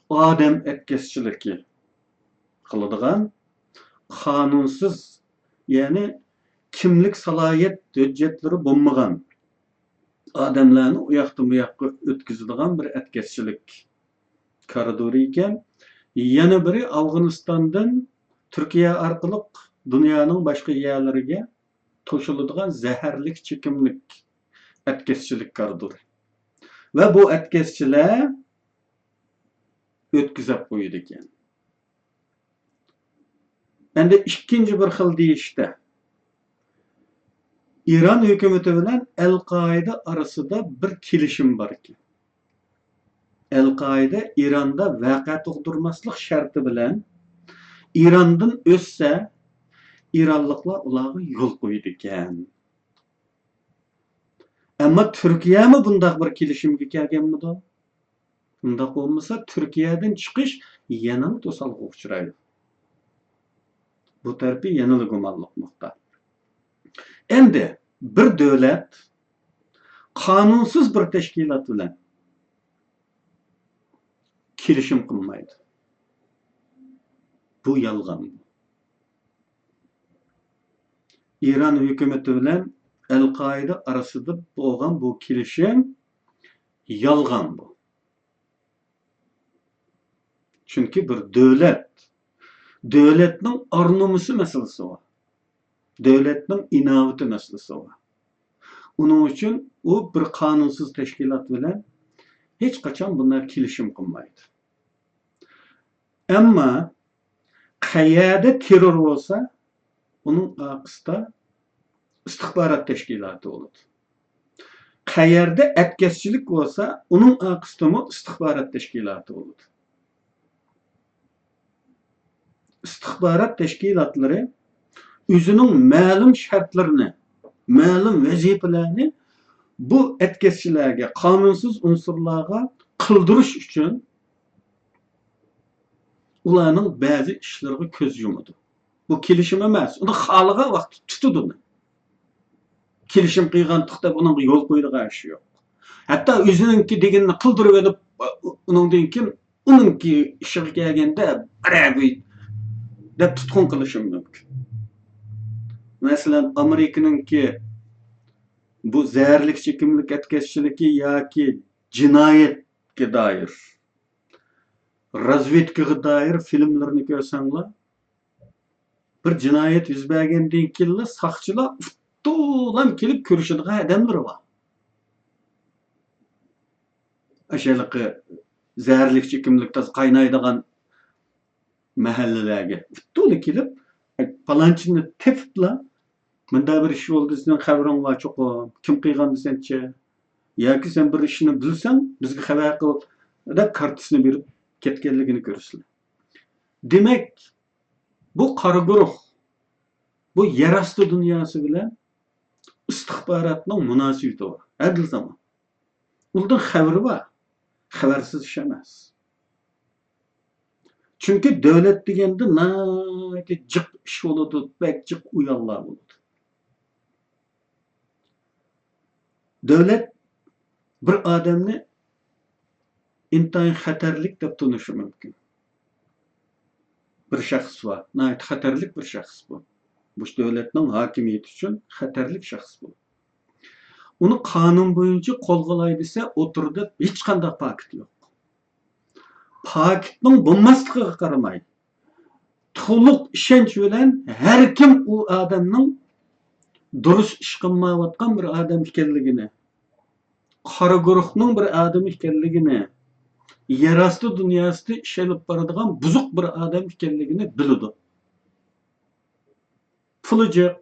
odam etkesçiligi qiladigan, qonunsiz, ya'ni kimlik salohiyat hujjatlari bo'lmagan adamlarni u yoqdan bu yoqqa o'tkazadigan bir etkesçilik koridoru ekan. Yana biri Afg'onistondan Turkiya orqali dunyoning boshqa yerlariga to'shiladigan zaharlik chekimlik etkesçilik koridoru. Va bu etkesçilar o'tkazib qo'ydi ekan. Endi ikkinchi bir xil deyishda İran hükümeti bilen El-Qaide arasında bir kelişim var ki. El-Qaide İran'da vaqa tug'dirmaslik sharti bilan İran'dan o'tsa, İranliklar ularga yo'l qo'ydi ekan. Ammo Turkiya mi bundaq bir kelishimga kelganmidi? Bundaq bo'lmasa, Turkiyadan chiqish yana to'salg'u uchraydi. Bu tarafı yana gumonlanmoqda. Endi bir davlat qonunsiz bir tashkilot bilan kelishim qilmaydi. Bu yolg'on. İran hükümeti bilan El-Qaide arasında bo'lgan bu kelishim Yalgan bu. Çünkü bir devletning arnomusi meselesi var. Devletning inovati meselesi var. Onun için o bir kanunsuz teşkilat bilen hiç kaçan bunlar kilişim kılmaydı. Ama qayerda terör olsa onun arkasında istihbarat teşkilatı olur. Qayerda etkisçilik olsa onun arkasında mı istihbarat teşkilatı olur. İstihbarat teşkilatları özünün ma'lum şartlarını, ma'lum vazifelerini bu etkisçilerge, kanunsuz unsurlarga kıldırış için ularning bazı işlariga ko'z yumudu. Bu kelishim emas. Uni xalqiga vaqt tutudi uni. Kelishim qilganlikda buning yo'l qo'yadigan ishi yo'q. Hatto o'zininki deganini qildirib olib, uningdan keyin uninki ishiga kelganda arabiy deb tutqun qilishim mumkin. Masalan, Amerikaninki bu zaharlik chekimlik etkazchiligi yoki jinoyatga doir, razvedkaga doir filmlarni ko'rsanglar, bir jinoyat yuz bergandan keyin saqchilar to'lam kelib ko'rishadigan odamlar bor. Aşağılıkı zaharlik chekimlikda qaynaydigan mahallalarga to'la kelib, palanchini tepiblar. Bunda bir ish bo'ldi, sening xabaring bor cho'qim. Kim qilgan desanchi? Yoki sen bir ishni bilsang, bizga xabar qil deb kartasini berib ketganligini ko'rasizlar. Demak, bu qora guruh, bu yerasti dunyosi bilan istihbaratning munosabati bor. Adil zamon. Undan xabari bor. Xabarsiz ish emas. Çünkü devlet deganda naki jiq ish bo'ladi, bak jiq uyallar bo'ladi. Devlet bir adamni intayin xatarlik deb tunishi mumkin. Bir shaxs var. Nayt xatarlik bir shaxs bu. Bu devletning hakimiyeti uchun xatarlik shaxs bu. Uni qonun bo'yicha qo'lg'alay desa, o'tirdi hech qanday paket yo'q. Paketning bo'lmasligiga qaramay, to'liq ishonch bilan har kim u odamning durust ish qilmayotgan bir odam ekanligini, qora guruhning bir odam ekanligini, yerasti dunyosida ish olib boradigan buzuq bir odam ekanligini biladi. Puli jiq,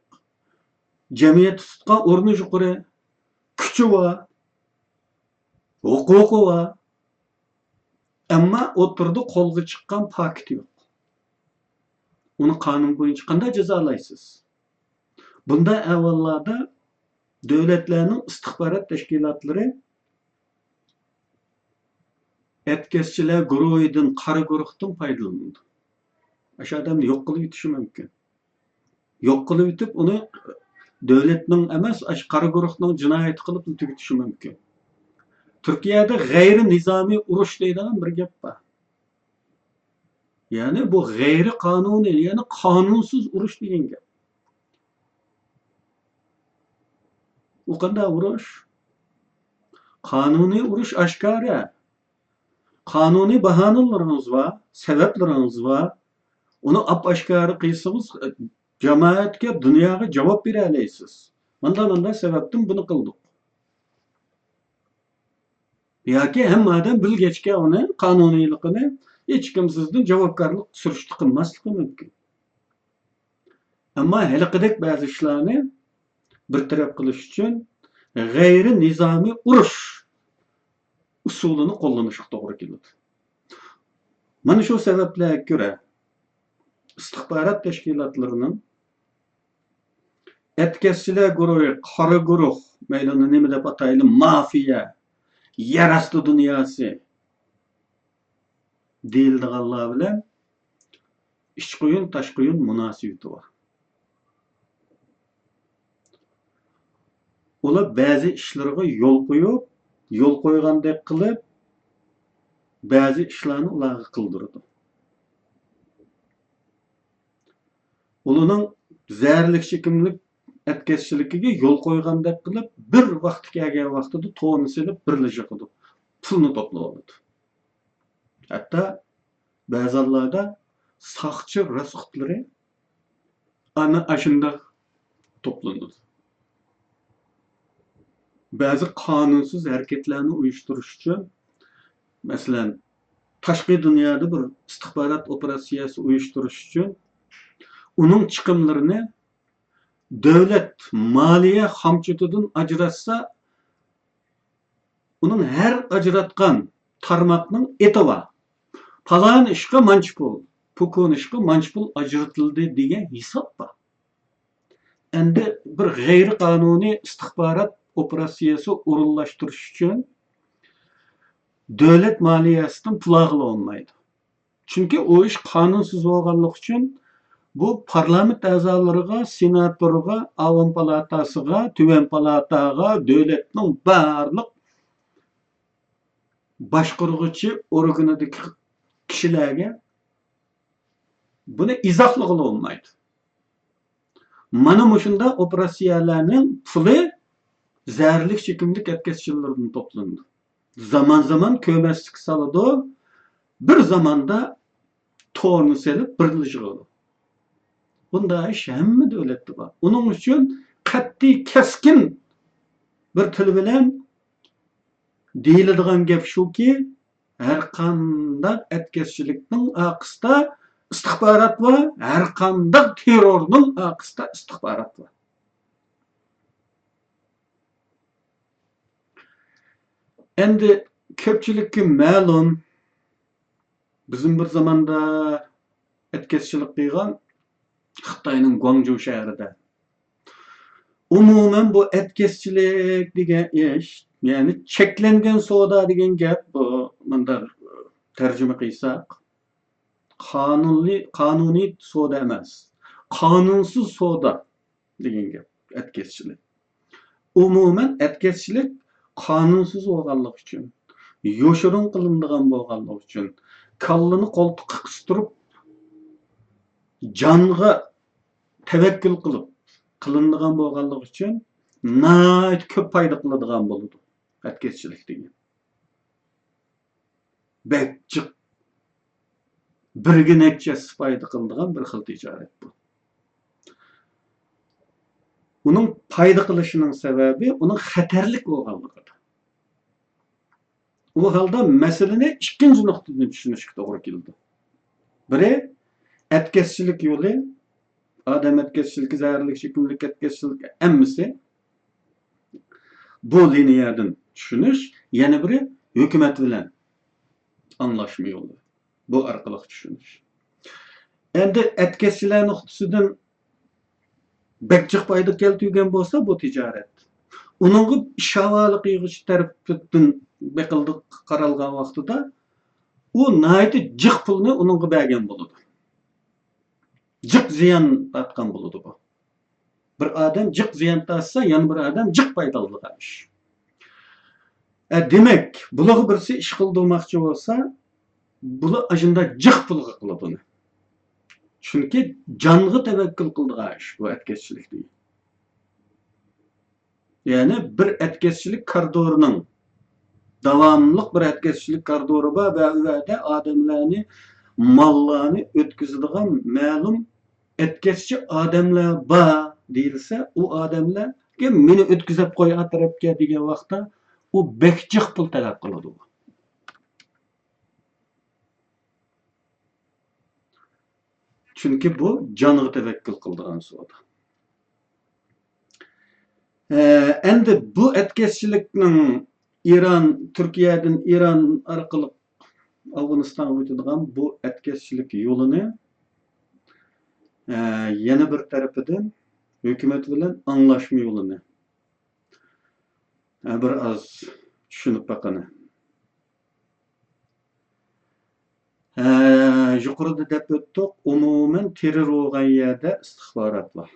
jamiyat tutgan o'rni yuqori, kuchi bor, huquqi bor. Ama oturdu qo'lga chiqqan paket yo'q. Uni qonun bo'yicha qanday jazolaysiz? Bunda avvallarda davlatlarning istihbarat tashkilotlari etkazchilar guruhidan, qora guruhdan foydalanadi. O'sha odamni yo'q qilib yutishi mumkin. Yo'q qilib yutib, uni davlatning emas, qora guruhning jinoyat qilib tugatishi mumkin. Türkiye'de gayri nizami uruş deydigan bir gap var. Yani bu gayri kanuni, yani kanunsuz uruş degan gap. O qanday urush? Kanuni urush oshkora. Kanuni bahonalarimiz var, sebeplerimiz var. Onu ap-oshkora qilsangiz, jamoatga, dunyoga javob bera olasiz. Mana sebepten bunu qildik. Yoki hammadan bilgachga uni qonuniyligini hech kim sizdan javobgarlik surishti qilmasligi mumkin. Ammo haliqidek ba'zi ishlarni bartaraf qilish uchun g'ayri nizomiy urush usulini qo'llanishi to'g'ri keladi. Mana shu sabablarga ko'ra istihbarat tashkilotlarining etkazchilar guruhi, qora guruh, mayli nima deb ataylik, mafiya, yerasti dunyosi deyildiganlar bilan ich quyun tash quyun munosabati bor. Ular ba'zi ishlarga yo'l qo'ygandek qilib, ba'zi ishlarni ularga qildirdi. Ularning zaharlik chekimlik etkazchiligiga yo'l qo'ygandek qilib, bir vaqt kelgan vaqtida to'g'rini silib birlashib qildi. pulni toplab oladi. Hatta ba'zanlarda saqchi rasxotlari ana aşında toplanır. Bazı kanunsuz hareketlerini uyuşturuş için, mesela tashqi dünyada bir istihbarat operasyası uyuşturuş için, onun çıkımlarını devlet maliye hamçıtıdan acıratsa, onun her acıratkan tarmakның eti var. Falan işe mançpul, pukun işe mançpul acıratıldı diye hesap var. Endi bir gayri kanuni istihbarat operasyası urullaştırış için devlet maliyesinden pul algıla olmaydı. Çünkü o iş kanunsuz olganlık için bu parlament azalarına, senatorga, avam palatasıga, tüven palataga, devletning barliq başqurgıcı organidagi kishilarga buni izohlig'i olmaydi. Mana mushunda operatsiyalarning puli zərərlik çekimlik etkisiçilerden toplandı. Zaman zaman kömeslik saladı, bir zamanda torunu selip birleşiyordu. Bunda iş hemme devlette var. Onun için kat'i keskin bir til bilen deyiladigan gap shuki, her qanday etkisiçilikning aqısida istihbarat var, her qanday terrorning aqısida istihbarat var. Endi köpçülükki ma'lum, bizim bir zamanda etkisiçilik qilgan Xitoyning Guangzhou shahrida. Umuman bu etkisiçilik degan ish, yani cheklangan savdo degan gap, bu munda tarjima qilsak, qonuniy savdo emas, qonunsiz savdo degan gap etkisiçilik. Umuman etkisiçilik kanunsuz bo'lganligi uchun, yo'shirin qilinadigan bo'lganligi uchun, kallini qo'ltiqqa qistirib, jonga tavakkul qilib qilinadigan bo'lganligi uchun nihoyat ko'p foyda qiladigan bo'ladi etkisiçilik degan. Bekchiq birga nechasi foyda qiladigan bir xil tijorat bu. Uning foyda qilishining sababi uning xatarlik bo'lganligi. O halda meseleni ikinci noktadan düşünüşke doğru geldi. Biri, etkisiçilik yolu, adam etkisiçilik, zahirlik, çekimlik etkisiçilik emmisi, bu liniyadan düşünüş, yani biri, hükümet bilen anlaşma yolu. Bu arkalık düşünüş. Endi etkisiçiler noktasından bekçik payda keltügen bolsa bu ticaret. Onun şavalı kıyıcı tarafından bekildi qaralgan vaqtida o naydi jiq pulni uningga bergan bo'ladi. Jiq ziyon tortgan bo'ladi bu. Bir odam jiq ziyon tortsa, yana bir odam jiq foyda oladigan ish. Demak, bular birisi ish qildirmoqchi bo'lsa, bular ajinda jiq pulga qiladi buni. Chunki jonga tavakkul qiladigan ish bu etkisiçilik deydi. Yani bir etkisiçilik koridorining davamlıq bir etkisiçilik koridori var ve öyle adamlarını, mallarını ötküzüdüğün məlum etkisiçi adamlar var deyilse, o adamlar ki meni ötküzüp koy atarapga degan vaqtda o bekçik pul talab qiladi. Çünkü bu canıga tavakkul qiladigan savdo. Endi bu etkisiçilikning Türkiye'den İran arkalık Afganistan'a ötüdüğün bu etkisiçilik yolunu yeni bir tarafından hükümet bilen anlaşma yolunu biraz düşünüp bakana. Yukarıda dep öttük, umumen terör olgan yerde istihbarat var.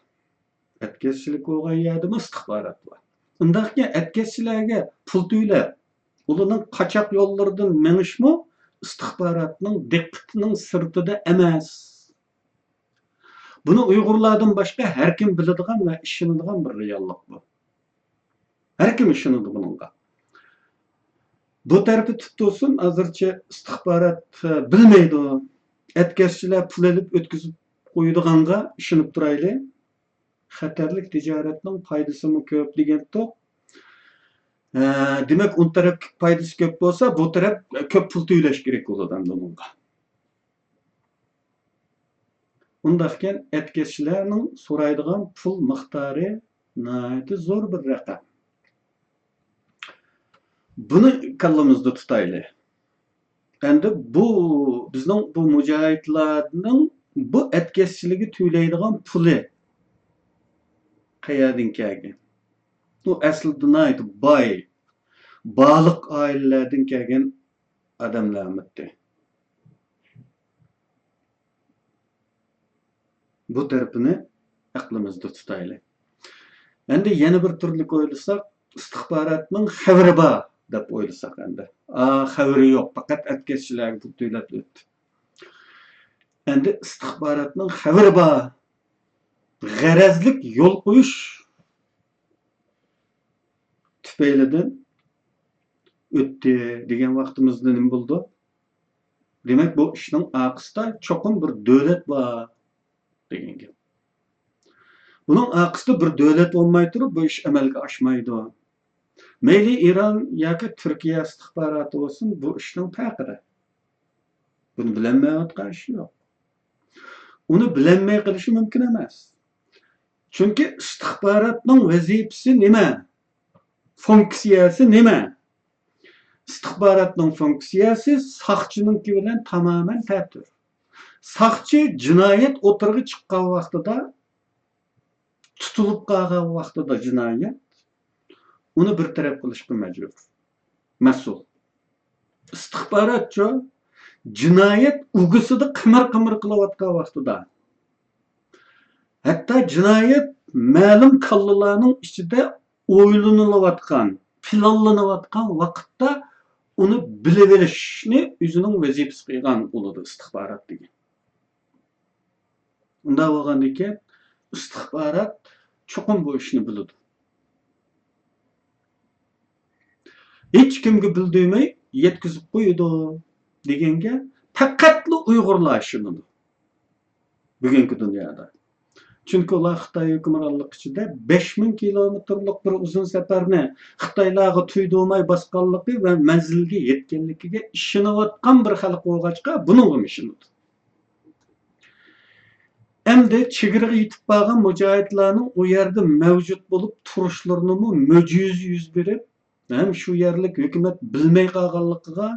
Etkisiçilik olgan yerde mi istihbarat var? Undaki etkisiçilerge pul tüyle, ulanın kaçak yollardan menişmi istihbaratının dikkatinin sırtıda emas. Bunu Uygurlardan başka her kim biladigan ve işinadigan bir reallik bu. Her kim işinadi bununla. Bu tarafı tutulsun, azırça istihbarat bilmeydi o. Etkeşçiler pul edip ötküzüp koyduğanga işinip duraylı. Xatarlik ticaretinin paydası mı köp degen tok. Demek on taraf paydası köp bolsa, bu taraf köp pul tüyleş gerek boladi onunga. Undaqken etkeşçilerinin soraydigan pul miqdari naiti zor bir rakam. Bunu kallamızda tutaylı. Endi bu bizning bu mujohidlarning bu etkeşçiligi tüyleydigan puli qayerdan kelgan? Bu aslida nayt boy, baliq oilalardan kelgan odamlarmidi. Bu tarafini aqlimizda tutayli. Endi yana bir turli o'ylasak, istihbaratning xabari bor deb o'ylasak endi. Xabari yo'q, faqat etkeşçilarga pul to'lab o'tdi. Endi istihbaratning xabari bor. G'arazlik yo'l qo'yish tüfeylidən ötdi degan vaqtimizda nima bo'ldi? Demak, bu ishning aqsida cho'qim bir davlat bor degan gap. Buning aqsida bir davlat bo'lmay turib, bu ish amalga oshmaydi. Mayli Iran yoki Turkiya istihbaroti bo'lsin, bu ishning taqdiri. Buni bilmayotgan ish yo'q. Uni bilmay qilishi mumkin emas. Chunki istihbarotning vazifasi nima? Funksiyasi nima? İstihbaratning funksiyasi saqchininki bilan tamoman ta'tir. Saqchi jinoyat o'tirg'i chiqqan vaqtida, tutilib qolgan vaqtida jinoyat, uni bir taraf qilishga majbur. Mas'ul. Istihbaratchi jinoyat ugisida qimir-qimir qilayotgan vaqtida, hatto jinoyat ma'lum kallalarning ichida o'ylanilayotgan, planlanayotgan vaqtda uni bilib olishni o'zining vazifasi qilgan bo'ladi istihbarat degan. Unda bo'lgandan keyin istihbarat cho'qim bu ishni biladi. Hech kimga bildirmay yetkazib qo'ydi deganga faqatli Uyg'urlar ishonadi. Bugungi dunyoda. Chunki ular Xitoy hukmronligi ichida 5000 kilometrlik bir uzun safarni Xitoylarga tuydurmay bosganligi va manzilga yetganligiga ishonayotgan bir xalq bo'lg'achqa buningga ishonadi. Endi chegaraga yetib borgan mujohidlarning u yerda mavjud bo'lib turishlarini mo'jiz yuz berib, ham shu yerlik hukumat bilmay qolganligiga,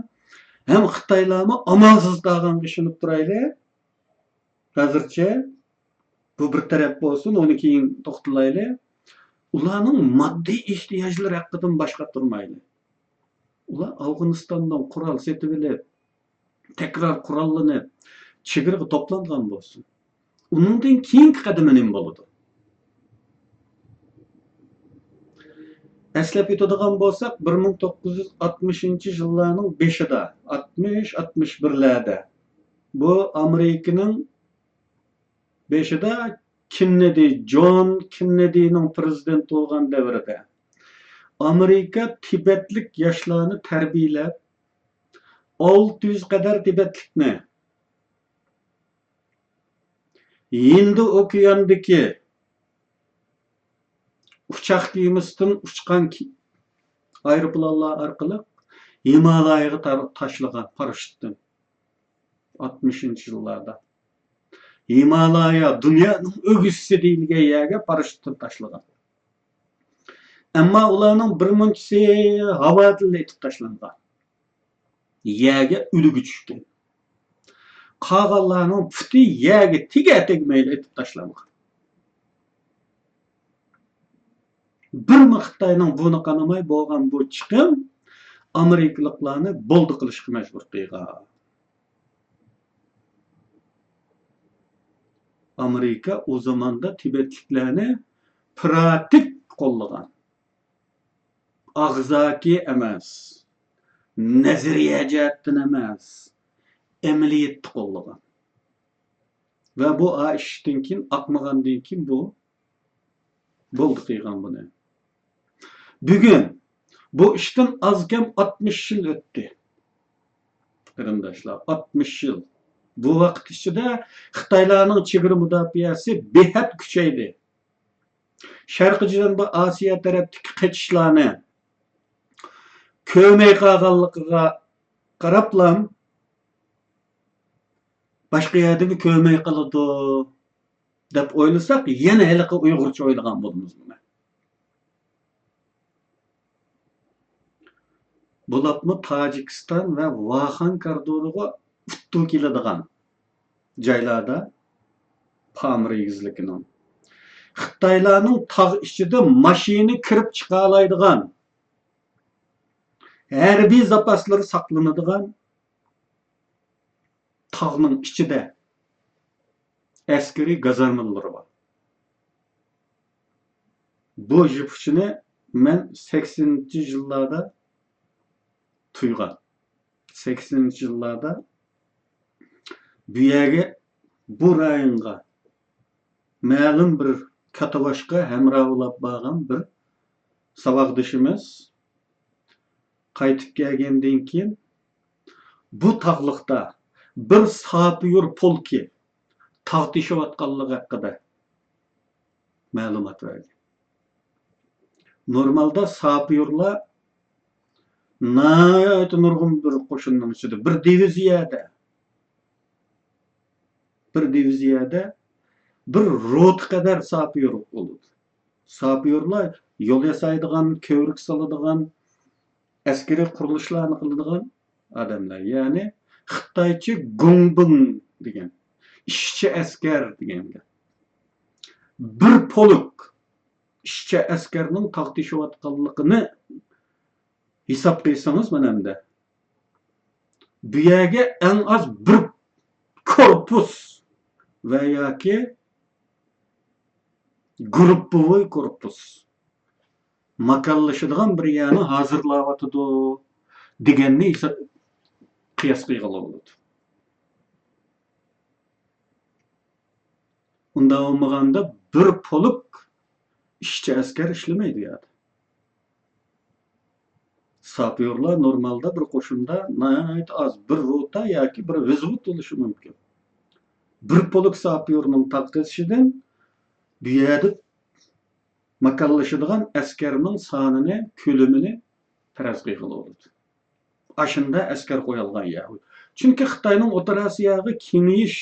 ham Xitoylarni amalsiz qolganligiga ishonib turayli. Hozircha bu bir taraf bo'lsin, uni keyin to'xtalayli. Ularning moddiy ehtiyojlari haqidan boshqa turmaydi. Ular Afg'onistondan qurol setib olib, tekrar qurollanib, chegaraga to'plangan bo'lsin. Uningdan keyingi qadami nima bo'ladi? Eslab o'tadigan bo'lsak, 1960-yillarning 5-ida, 60-61'larda bu Amerikaning 5'ida Kennedy, John Kennedy'ning prezident bo'lgan davrida Amerika Tibetlik yoshlarni tarbiyalab 600 qadar Tibetlikni Hind okeanidagi uçak gemisiden uçkan aeroplanlar orqali Himalayaga tashlagan paraşütden 60-yillarda. Himalaya dunyoning o'g'isi deyilgan yerga paraşütden tashlagan. Ammo ularning birmunchasi havoda etib tashlangan. Yerga o'ligi tushgan. Qolganlarning puti yerga tegmayli etib tashlangan. Bir Xitoyning buni qanamay bo'lgan bu chiqim Amerikaliklarni bo'ldi qilishga majbur qilgan. Amerika o zamanda Tibetliklarni pratik qo'llagan. Og'zaki emas, nazariya jihatdan emas, amaliyotda qo'llagan. Va bu ishdan keyin aqmagandan keyin bu bo'ldi qilgan buni. Bugun Bu işten az kem 60 yıl öttü. Kırımdaşlar, 60 yıl. Bu vakit içinde Xitaylarning chegara mudofaasi behad kuchaydi. Sharqiy Janubiy Osiyo tarafdagi qechishlarni ko'may qolganligiga qarablam boshqa yerda ko'may qiladi deb o'ylasak, yana haliqi Uyg'urcha o'ylagan bo'lamiz buni. Bulapmı Tacikistan ve Vahan kordoniga uttu keladigan joylarda Pamir egizligining Xitoylarning tog' ichida mashina kirib chiqa oladigan, harbiy zapaslari saqlanadigan tog'ning ichida askariy gazarmalar var. Bu jipuchini men 80-yillarda tuygan. 80-yillarda bu yerga, bu rayonga ma'lum bir katavaşqa hamrohlab borgan bir saboqdoshimiz qaytib kelgandan keyin bu tog'liqda bir sapyor polki tog' teshayotganligi haqida ma'lumot berdi. Normalda sapyorlar nurg'un bir qo'shinning ichida bir diviziyada bir rot kadar sapyor bo'ladi. Sapyorlar yo'l yasaydigan, ko'vrik soladigan, askariy qurilishlarni qiladigan odamlar. Ya'ni Xitoycha gongbing degan, ishchi askar degan. Bir polk ishchi askarning tog' teshayotganligini hisob qilsangiz mana endi bu yerga eng az bir korpus va yoki gruppovoy korpus makallashadigan bir yerni hozirlayotidi deganni qiyos qilgan bo'ladi. Unda olmaganda bir polk ishchi askar ishlamaydi yani. Sapyorlar normalda bir qo'shinda az bir rota yoki bir vзвод bo'lishi mumkin. Bir polk sapyorning taqdishidan bu yerda makallashadigan askarning sonini, ko'lamini faraz qilgan bo'ladi. Aşında askar qo'yilgan yer. Chunki Xitoyning O'rta Osiyoga kengayish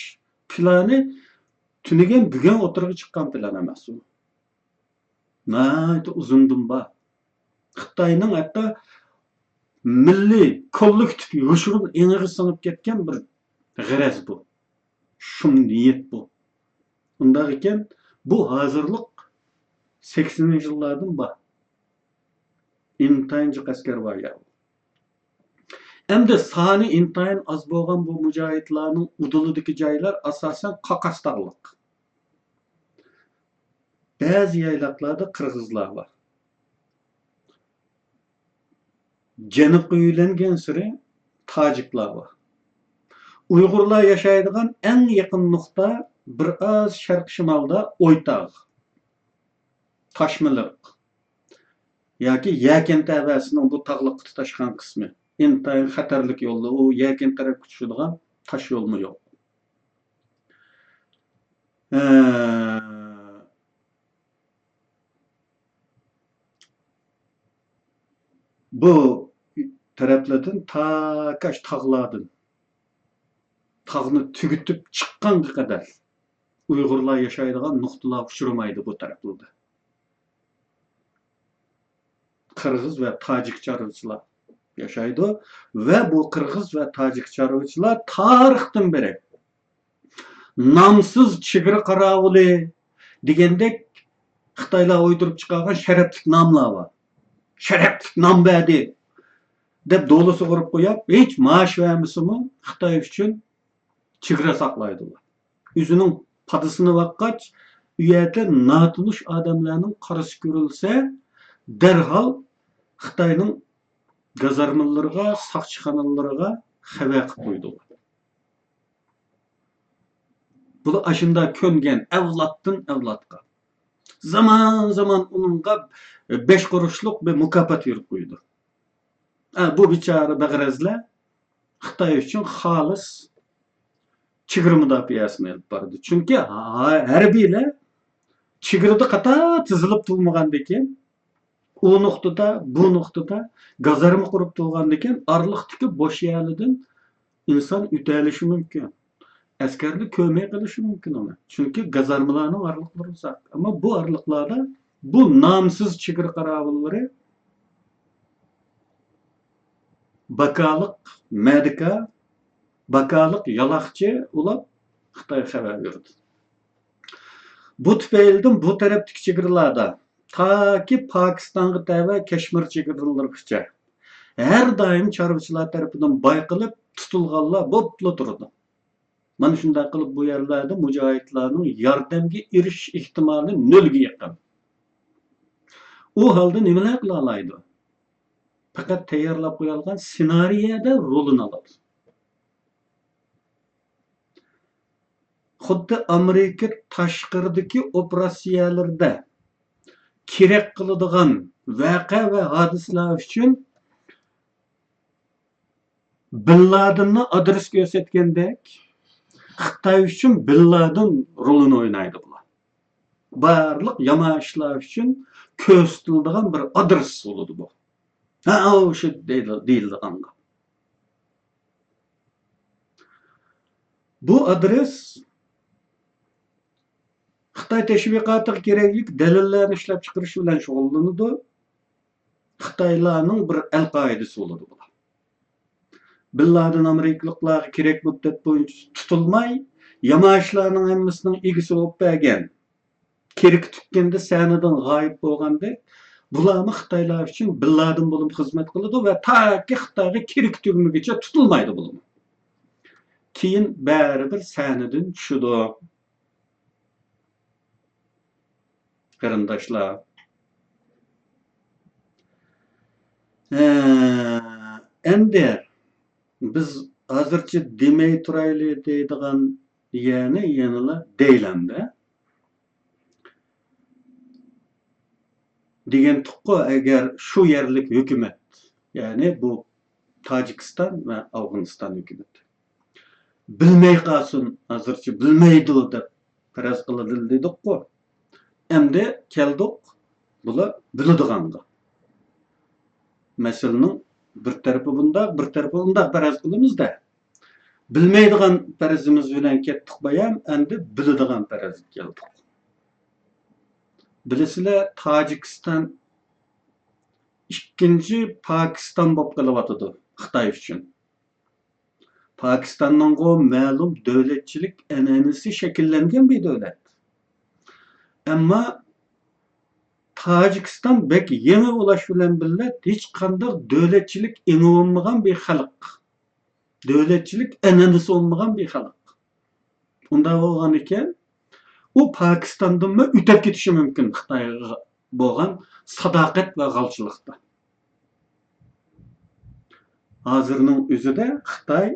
plani tunigan bugun o'tirib chiqqan plan emas u. Uzundan bor. Xitoyning hatto milliy kollektiv yoshurib engig'i singib ketgan bir g'araz bu. Shum niyat bu. Unda ekan bu hozirlik 80-yillardan bor. İntayin askar var ya. Hem de sani intayin az bo'lgan bu mujohidlarning udulidagi joylar asosan Qaqasdag'liq. Ba'zi yayloqlarda qirg'izlar bor. Janubga uylangan siri tojiklar bor. Uyg'urlar yashaydigan eng yaqin nuqta bir oz sharq shimolda O'ytog', Toshmiliq yoki Yakan tavasining bu tog'liqqa tutashgan qismi. İntayin xatarlik yo'lda u Yakan tarafga tushadigan tosh yo'lmi yo'q. Bu taraflardan ta kaç tog'lardan tog'ni tugitib chiqqanga qadar Uyg'urlar yashaydigan nuqtalar uchramaydi bu taraflarda. Qirg'iz va tojik chorvachilar yashaydi ve bu Qirg'iz ve tojik chorvachilar tarixdan beri namsiz chegara qarovuli degandek Xitoylar o'ydirib chiqargan sharafli nomlar bor. Sharafli nom berdi deb dolusu qurib qo'yib, hech maash vermisimi Xitoy uchun chegara saqlaydilar. O'zining padisini vaqtgach, u yerda notanish odamlarning qarasi ko'rilsa, darhol Xitoyning gazarmalarga, saqchixonalarga xabar qilib qo'ydilar. Bu aşında ko'ngan avloddan avlodga. Zaman zaman onunla 5 kuruşluk bir mukofot verib qo'ydi. Bu biçara bagrazlar Xitoy uchun xolis chegara mudofaasini olib bordi. Chunki harbiylar chegarada qator tizilib turmagandan keyin u nuqtada, bu nuqtada gazarma qurib turgandan keyin orliqdagi bo'sh yerlardan inson o'talishi mumkin. Askarlar ko'may qilishi mumkin ona. Chunki gazarmalarning orliqlari uzoq. Ammo bu orliqlarda bu nomsiz chegara qorovillari bakaliq, medika, bakaliq yaloqchi ulab Xitoy xabar berdi. Bu tufaylidan bu tarafdagi chegaralarda taki Pokistonga tava Kashmir chegaralarigacha har doim chorvachilar tarafidan bayqilib tutilganlar bo'pla turdi. Mana shunday qilib bu yerlarda mujohidlarning yordamga erishish ehtimoli nolga yaqin. U holda nimalar qila oladi? Faqat tayyorlab qo'yilgan ssenariyada rolini oladi. Xuddi Amerika tashqaridagi operatsiyalarda kerak qiladigan voqea va hodisalar uchun Bin Ladenni adres ko'rsatgandek Xitoy uchun Bin Laden rolini o'ynaydi bular. Barliq yomon ishlar uchun ko'rsatiladigan bir adres bo'ladi bu. O'sha deyiladigan. Bu adres Xitoy tashviqotiga kerakli dalillarni ishlab chiqarish bilan shug'ullanadi. Xitoylarning bir al-qoidasi bo'ladi bular. Bin Laden Amerikaliklarga kerak muddat bo'yicha tutilmay, yamaishlarning hammasining egisi bo'lib bergan. Kerak tutganda sanadan g'oyib bo'lganda, bularni Xitoylar uchun Bin Laden bo'lib xizmat qiladi va taki Xitoyga kerak tugmaguncha tutilmaydi bular. Keyin baribir sanadan tushadi. Qarindoshlar. Endi biz hozircha demay turaylik deydigan yanıla deylamda. Degan tuqqu agar shu yerlik hukumat, ya'ni bu Tojikiston va Afg'oniston hukumati bilmay qolsin, hozircha bilmaydi deb faraz qiladi dedik-ku. Endi keldik bular biladiganga. Meselenin bir tarafı bunda, bir tarafı bunda faraz qilamiz-da. Bilmaydigan farazimiz bilan ketdik bayam, endi biladigan farazga keldik. Bilasizlar, Tojikiston ikkinchi Pokiston bo'lib qolayotir Xitoy uchun. Pokistonning ma'lum davlatchilik an'anasi shakllangan bir davlat. Ammo Tojikiston bek yangi bo'lish bilan birga hech qanday davlatchilik eni olmagan bir xalq. Davlatchilik an'anasi olmagan bir xalq. Unda bo'lgan ekan, u Pokistondan o'tib ketishi mumkin Xitoyga bo'lgan sadoqat va g'alchilikda. Hozirning o'zida Xitoy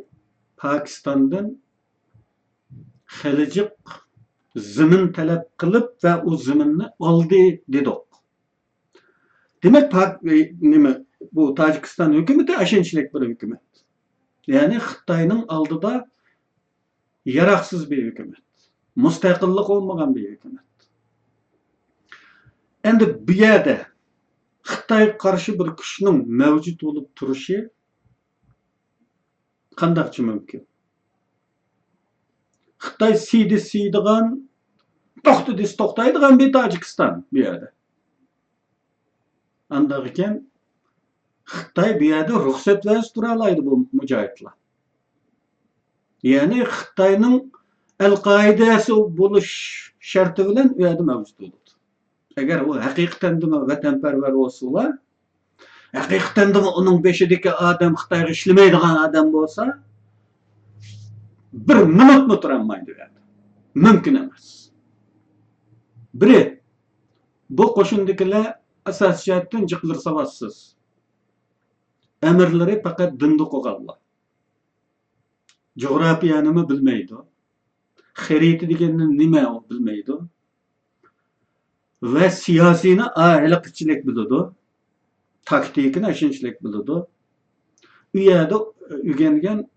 Pokistondan xilijiq zimin talab qilib va u ziminni oldi dedik. Demak, bu Tojikiston hukumati ashinchilik bir hukumat. Ya'ni Xitoyning oldida yaroqsiz bir hukumat. Mustaqillik olmagan bir hukumat. Endi bu yerda Xitoy qarshi bir kuchning mavjud bo'lib turishi qandaqchi mumkin? Xitoy siydigan, to'xtaydigan bir Tojikiston bu yerda. Andaq ekan, Xitoy bu yerda ruxsat berib tura oladi bu mujohidlar. Ya'ni Xitoyning al-qoidasi bo'lish sharti bilan u yerda mavjud bo'ladi. Agar u haqiqatan vatanparvar bo'lsa, haqiqatan uning beshidagi odam Xitoyga ishlamaydigan odam bo'lsa, bir minutmi turolmaydi u yerda. Mumkin emas. Biri, bu qo'shindagilar asosiyatdan jiqlir savossiz. Amirlari faqat dinni qo'g'allar. Jo'grafiyani bilmaydi. Xarita deganni nima bilmaydi. Va siyosiyni ahliqchilik biladi. Taktikani ashinchilik biladi. uyada ügengen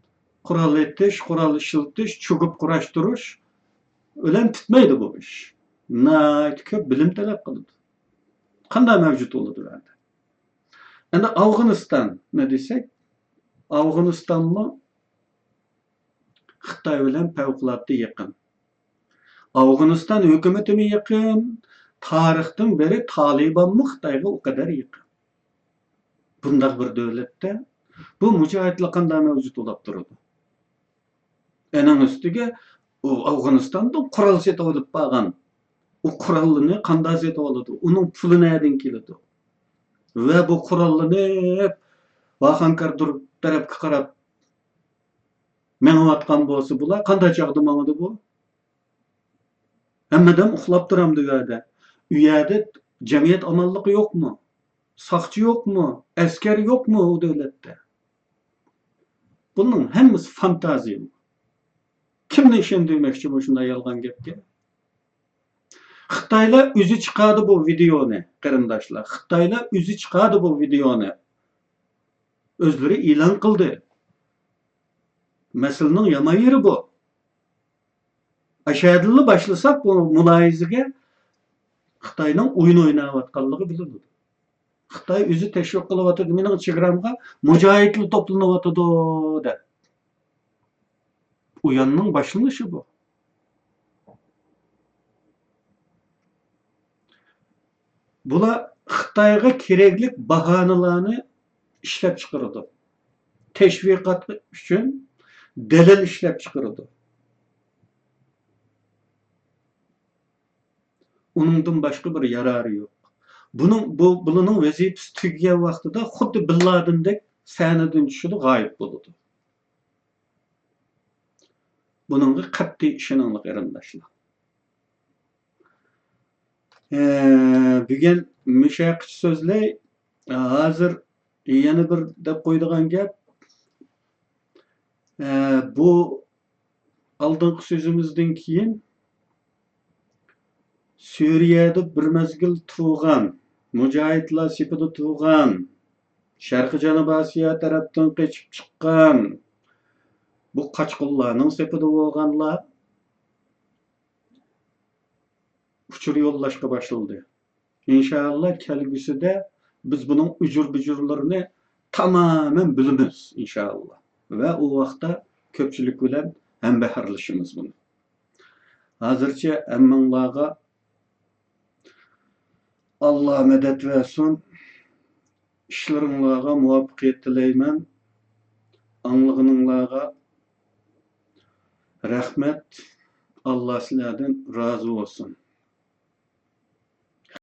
kural etiş, kural işletiş, çukup kuraştırış ölen tutmaydı bu iş. Nayt köp bilim talep kılıdı. Kanda mevcut oludur yani. Yani Afganistan ne desek? Afganistan mı? Xitay bilen fevkalade yakın. Afganistan hükümeti mi yakın? Tarihten beri Taliban mı Xitayga o kadar yakın. Bundak bir devlette bu mücahitlik kanda mevcut olup durdu. Enin üstüge o Afganistan'da kural setip olup bağan. O kuralını kanda setip oludu. Onun pulu nereden keledi? Ve bu kuralını hep Vahankar durup tarafka qarap meňip atgan bolsa bular kanda jagdy maňydy bu? Hemmeden uxlap duram diýerde. Üýerde jemgyýet amallygy ýokmy? Sakçy ýokmy? Esker ýokmy o döwletde? Bunun hemmesi fantaziýa. Kimni işendirmekçi bu şunda ýalgan gepke? Xitayla üzü çıkady bu videony, garyndaşlar. Xitayla üzü çıkady bu videony. Özleri ilan kıldı. Meselenin yama yeri bu. Aşağıdalı başlasak bu mulayizige Xitay'nın oyun oynayatkanlığı bilinir. Xitay üzü teşvik kılıvatıdı. Menin çigramga mücahitli toplanıvatıdı da. Uyanının başlanışı bu. Bula Xitayga kereklik bahanalarını işlep çıkardı. Teşvikat için delil işlep çıkardı. Onundan başka bir yararı yok. Bunun vazifesi tügeye vaxtıda xuddi Bin Laden'dek sahneden düşüdü, gayip boludu. Bunun qat'iy işenanlyk garyndaşlar. Bugün müşakiç sözley, hazır yana bir dep koyduğan gap, bu aldığın sözümüzden keyin Suriye'de bir mezgil tuğan, mücahitler sepide tuğan, Şarkı Janub Asiya tarapdan geçip çıkan, bu kaçkıllarının sepide bolganlar uçur yollaşka başladı. İnşallah kelgüsüde biz bunun ucur-bucurlarını tamamen bilimiz inşallah. Ve o vaqtda köpçülük bilen hembeharlışımız bunu. Hazırça emmanlağa Allah medet versin, işlerinlağa muvaffakiyet dileymen, anlığınlağa rahmet, Allah sizlerden razı olsun.